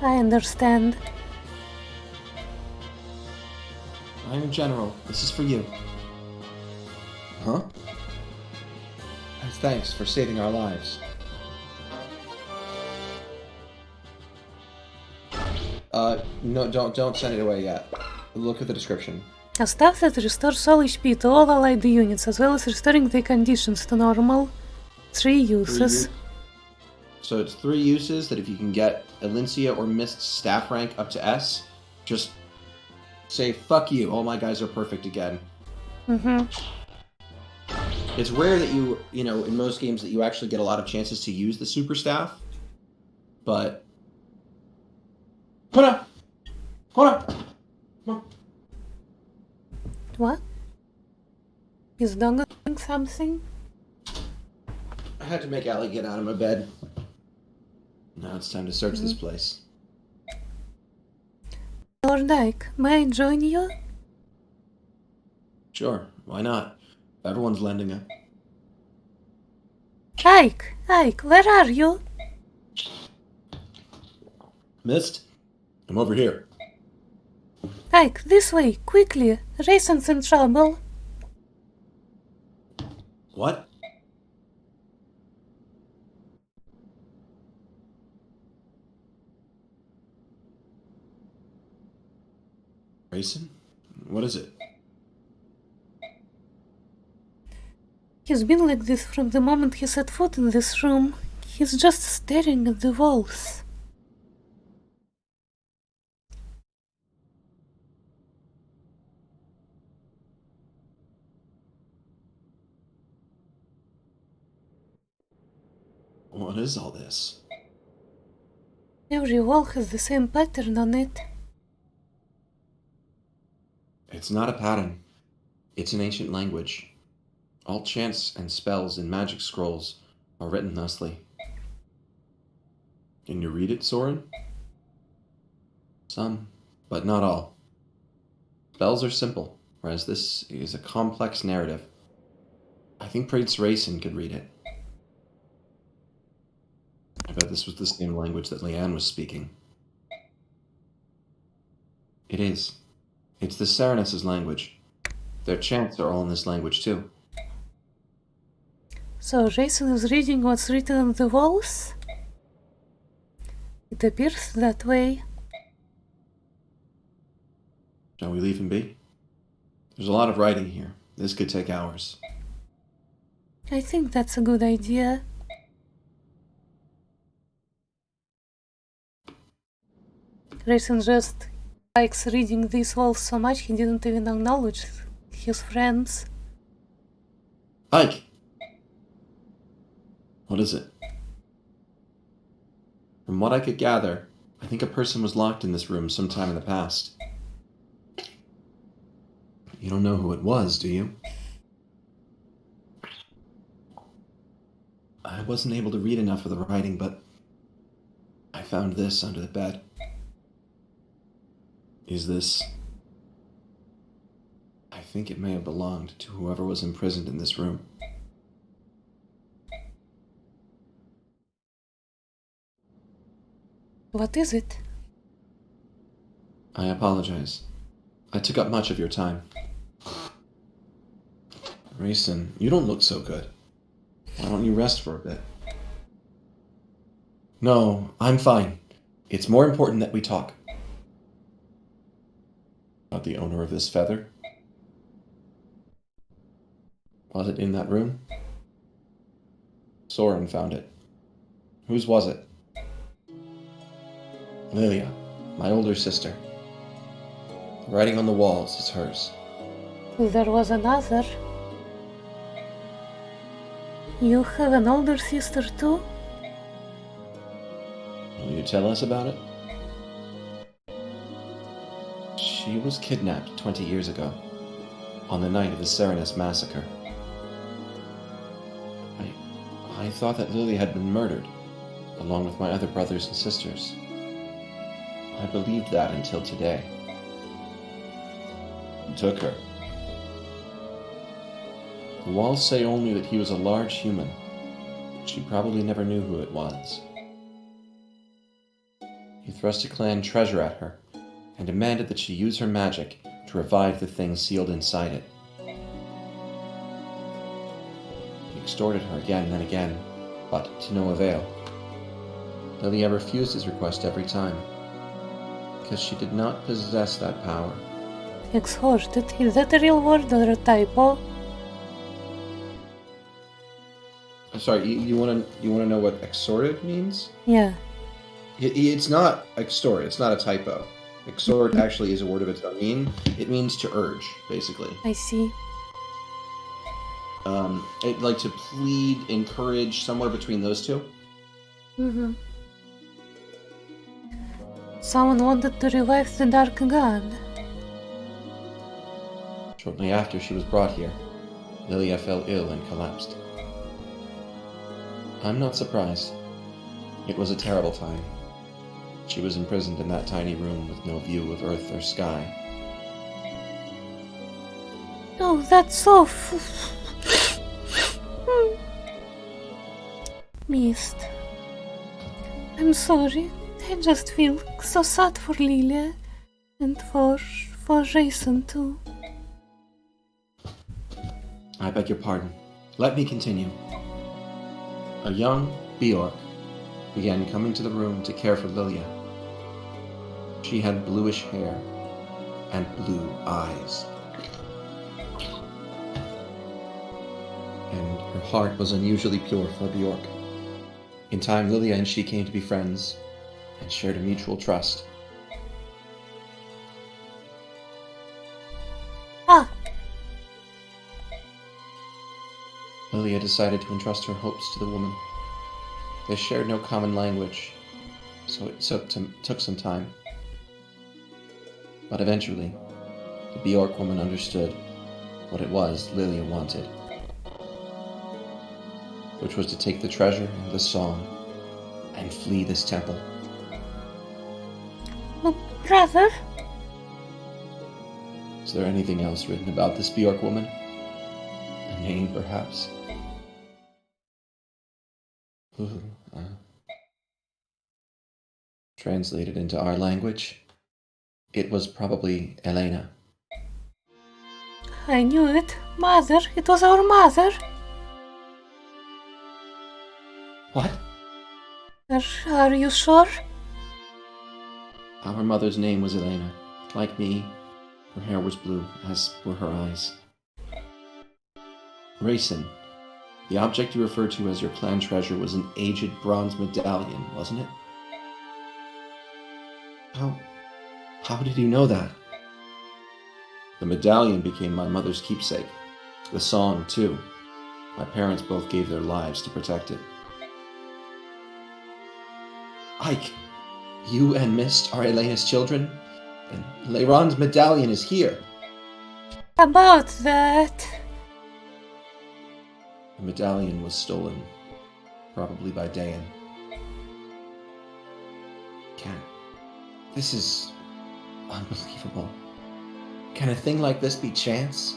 I understand. I'm a general. This is for you. Huh? As thanks for saving our lives. No, don't send it away yet. Look at the description. A staff that restores all HP to all allied units, as well as restoring their conditions to normal. 3 uses. So it's 3 uses that if you can get Elincia or Mist's staff rank up to S, just say, fuck you, all my guys are perfect again. Mm-hmm. It's rare that you know, in most games that you actually get a lot of chances to use the super staff, but... Hold on! Hold on! Come on. What? Is dog doing something? I had to make Allie get out of my bed. Now it's time to search this place. Lord Ike, may I join you? Sure, why not? Everyone's lending it. Ike, where are you? Mist? I'm over here. Ike, this way, quickly. Raison's in trouble. What? Grayson? What is it? He's been like this from the moment he set foot in this room. He's just staring at the walls. What is all this? Every wall has the same pattern on it. It's not a pattern. It's an ancient language. All chants and spells in magic scrolls are written thusly. Can you read it, Soren? Some, but not all. Spells are simple, whereas this is a complex narrative. I think Prince Rayson could read it. I bet this was the same language that Leanne was speaking. It is. It's the Serenus' language. Their chants are all in this language too. So Jason is reading what's written on the walls? It appears that way. Shall we leave him be? There's a lot of writing here. This could take hours. I think that's a good idea. Jason just likes reading these walls so much he didn't even acknowledge his friends. Ike! What is it? From what I could gather, I think a person was locked in this room sometime in the past. You don't know who it was, do you? I wasn't able to read enough of the writing, but I found this under the bed. Is this... I think it may have belonged to whoever was imprisoned in this room. What is it? I apologize. I took up much of your time. Rayson, you don't look so good. Why don't you rest for a bit? No, I'm fine. It's more important that we talk. About the owner of this feather? Was it in that room? Soren found it. Whose was it? Lilia, my older sister. The writing on the walls is hers. There was another. You have an older sister too? Will you tell us about it? She was kidnapped 20 years ago, on the night of the Serenus massacre. I thought that Lily had been murdered, along with my other brothers and sisters. I believed that until today. You took her. The walls say only that he was a large human. She probably never knew who it was. He thrust a clan treasure at her, and demanded that she use her magic to revive the thing sealed inside it. He extorted her again and again, but to no avail. Lilia refused his request every time, because she did not possess that power. Extorted? Is that a real word or a typo? I'm sorry, you want to know what extorted means? Yeah. It's not extort, it's not a typo. Extort actually is a word of its own. It means to urge, basically. I see. Like to plead, encourage, somewhere between those two. Mm-hmm. Someone wanted to revive the Dark God. Shortly after she was brought here, Lilia fell ill and collapsed. I'm not surprised. It was a terrible time. She was imprisoned in that tiny room with no view of earth or sky. Oh, that's so missed. I'm sorry. I just feel so sad for Lilia and for Jason too. I beg your pardon. Let me continue. A young Bjork began coming to the room to care for Lilia. She had bluish hair and blue eyes. And her heart was unusually pure for Bjork. In time, Lilia and she came to be friends and shared a mutual trust. Ah! Lilia decided to entrust her hopes to the woman. They shared no common language, so it took some time. But eventually, the Bjork woman understood what it was Lilia wanted, which was to take the treasure and the song and flee this temple. Brother? Is there anything else written about this Bjork woman? A name, perhaps? Translated into our language, it was probably Elena. I knew it. Mother. It was our mother. What? Are you sure? Our mother's name was Elena. Like me, her hair was blue, as were her eyes. Raisin, the object you referred to as your clan treasure was an aged bronze medallion, wasn't it? How did you know that? The medallion became my mother's keepsake. The song, too. My parents both gave their lives to protect it. Ike, you and Mist are Elena's children, and Leiron's medallion is here. About that... The medallion was stolen, probably by Dayan. This is unbelievable. Can a thing like this be chance?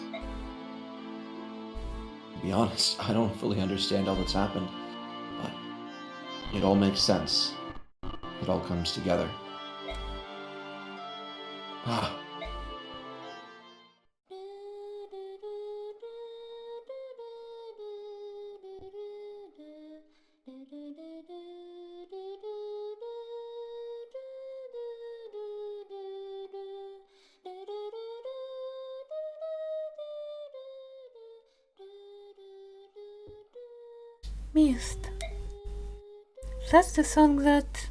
To be honest, I don't fully understand all that's happened, but it all makes sense. It all comes together. Mist. That's the song that...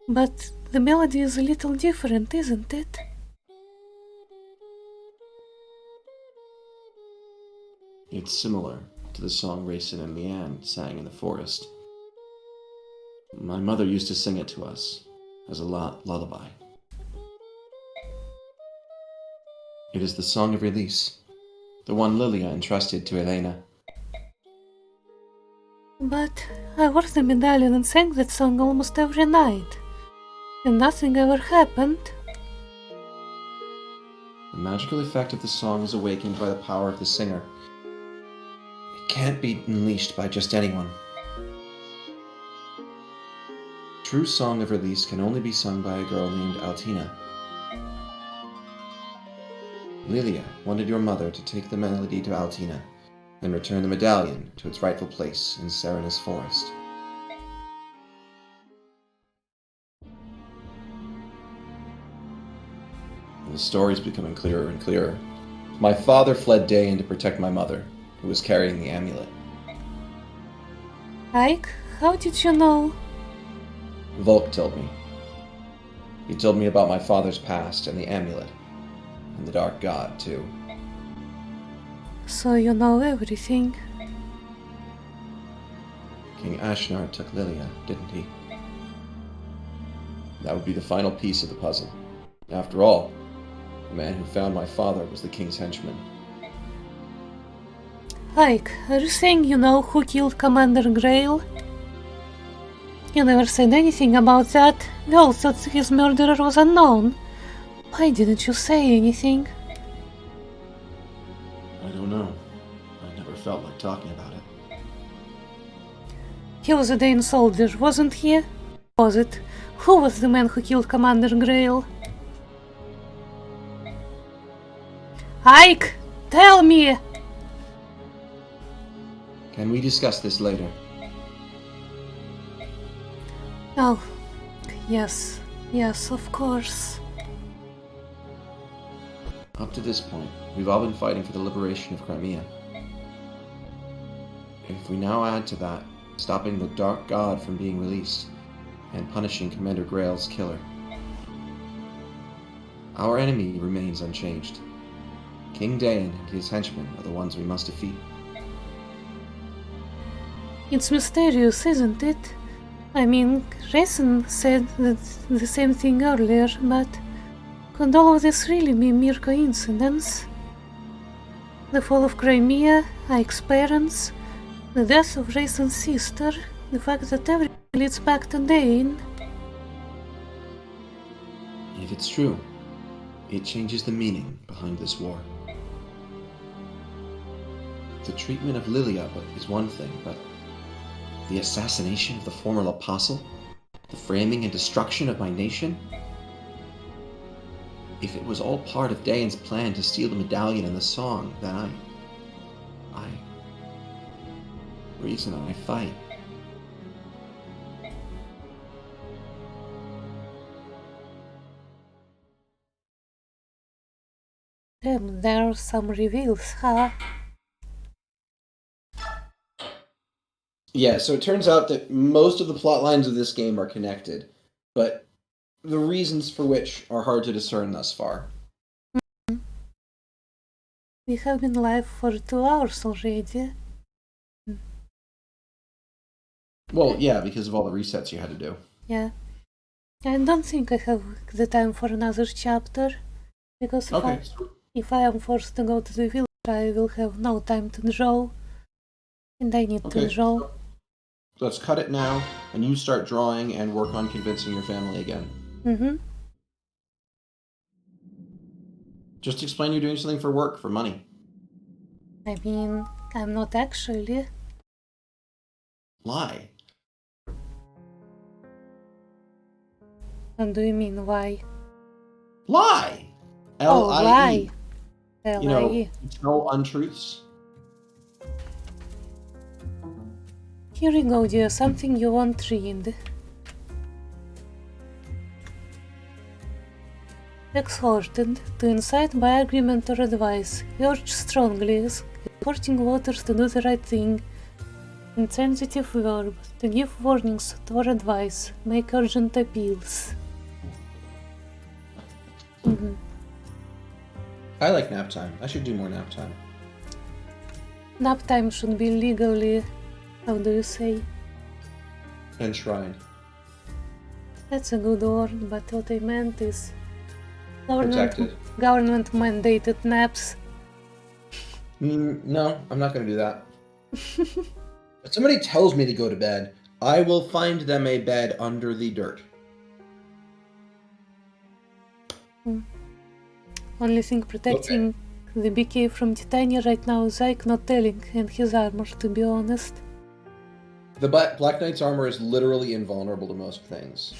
But the melody is a little different, isn't it? It's similar to the song Raisin and Leanne sang in the forest. My mother used to sing it to us as a lullaby. It is the song of release, the one Lilia entrusted to Elena. But I wore the medallion and sang that song almost every night, and nothing ever happened. The magical effect of the song is awakened by the power of the singer. It can't be unleashed by just anyone. True song of release can only be sung by a girl named Altina. Lilia wanted your mother to take the melody to Altina and return the medallion to its rightful place in Serenus Forest. The story's becoming clearer and clearer. My father fled Dayan to protect my mother, who was carrying the amulet. Ike, how did you know? Volk told me. He told me about my father's past and the amulet, and the Dark God, too. So you know everything. King Ashnard took Lilia, didn't he? That would be the final piece of the puzzle. After all, the man who found my father was the king's henchman. Ike, are you saying you know who killed Commander Grail? You never said anything about that. We all thought his murderer was unknown. Why didn't you say anything? I don't know. I never felt like talking about it. He was a Dane soldier, wasn't he? Was it? Who was the man who killed Commander Grail? Ike! Tell me! Can we discuss this later? Oh, yes, of course. Up to this point, we've all been fighting for the liberation of Crimea. If we now add to that, stopping the Dark God from being released, and punishing Commander Grail's killer, our enemy remains unchanged. King Dayan and his henchmen are the ones we must defeat. It's mysterious, isn't it? I mean, Jason said the same thing earlier, but could all of this really be mere coincidence? The fall of Crimea, Ike's parents, the death of Jason's sister, the fact that everything leads back to Dane. If it's true, it changes the meaning behind this war. The treatment of Lilia is one thing, but the assassination of the former apostle? The framing and destruction of my nation? If it was all part of Dane's plan to steal the medallion and the song, then reason I fight. Damn, there are some reveals, huh? Yeah, so it turns out that most of the plot lines of this game are connected, but the reasons for which are hard to discern thus far. We have been live for 2 hours already. Well, yeah, because of all the resets you had to do. Yeah. I don't think I have the time for another chapter, because if I am forced to go to the village, I will have no time to draw, and I need to draw. So let's cut it now, and you start drawing and work on convincing your family again. Mm-hmm. Just explain you're doing something for work, for money. I mean, I'm not actually. Lie. What do you mean, why? Lie! L-I-E. Lie. You know, tell untruths. Here you go, dear, something you won't read. Exhorted to incite by agreement or advice, urge strongly, exhorting voters to do the right thing. Intransitive verb, to give warnings or advice, make urgent appeals. I like nap time. I should do more nap time. Nap time should be legally, how do you say? Enshrined. That's a good word, but what I meant is Protected. government mandated naps. No, I'm not going to do that. If somebody tells me to go to bed, I will find them a bed under the dirt. Only thing protecting the BK from Titania right now is Ike not telling and his armor, to be honest. The Black Knight's armor is literally invulnerable to most things.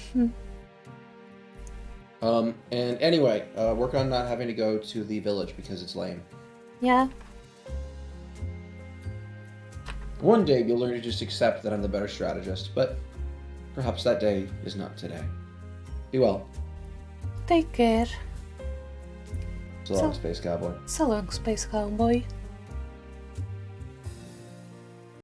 And anyway, work on not having to go to the village because it's lame. Yeah. One day you'll learn to just accept that I'm the better strategist, but perhaps that day is not today. Be well. Take care. So long, Space Cowboy. So long, Space Cowboy.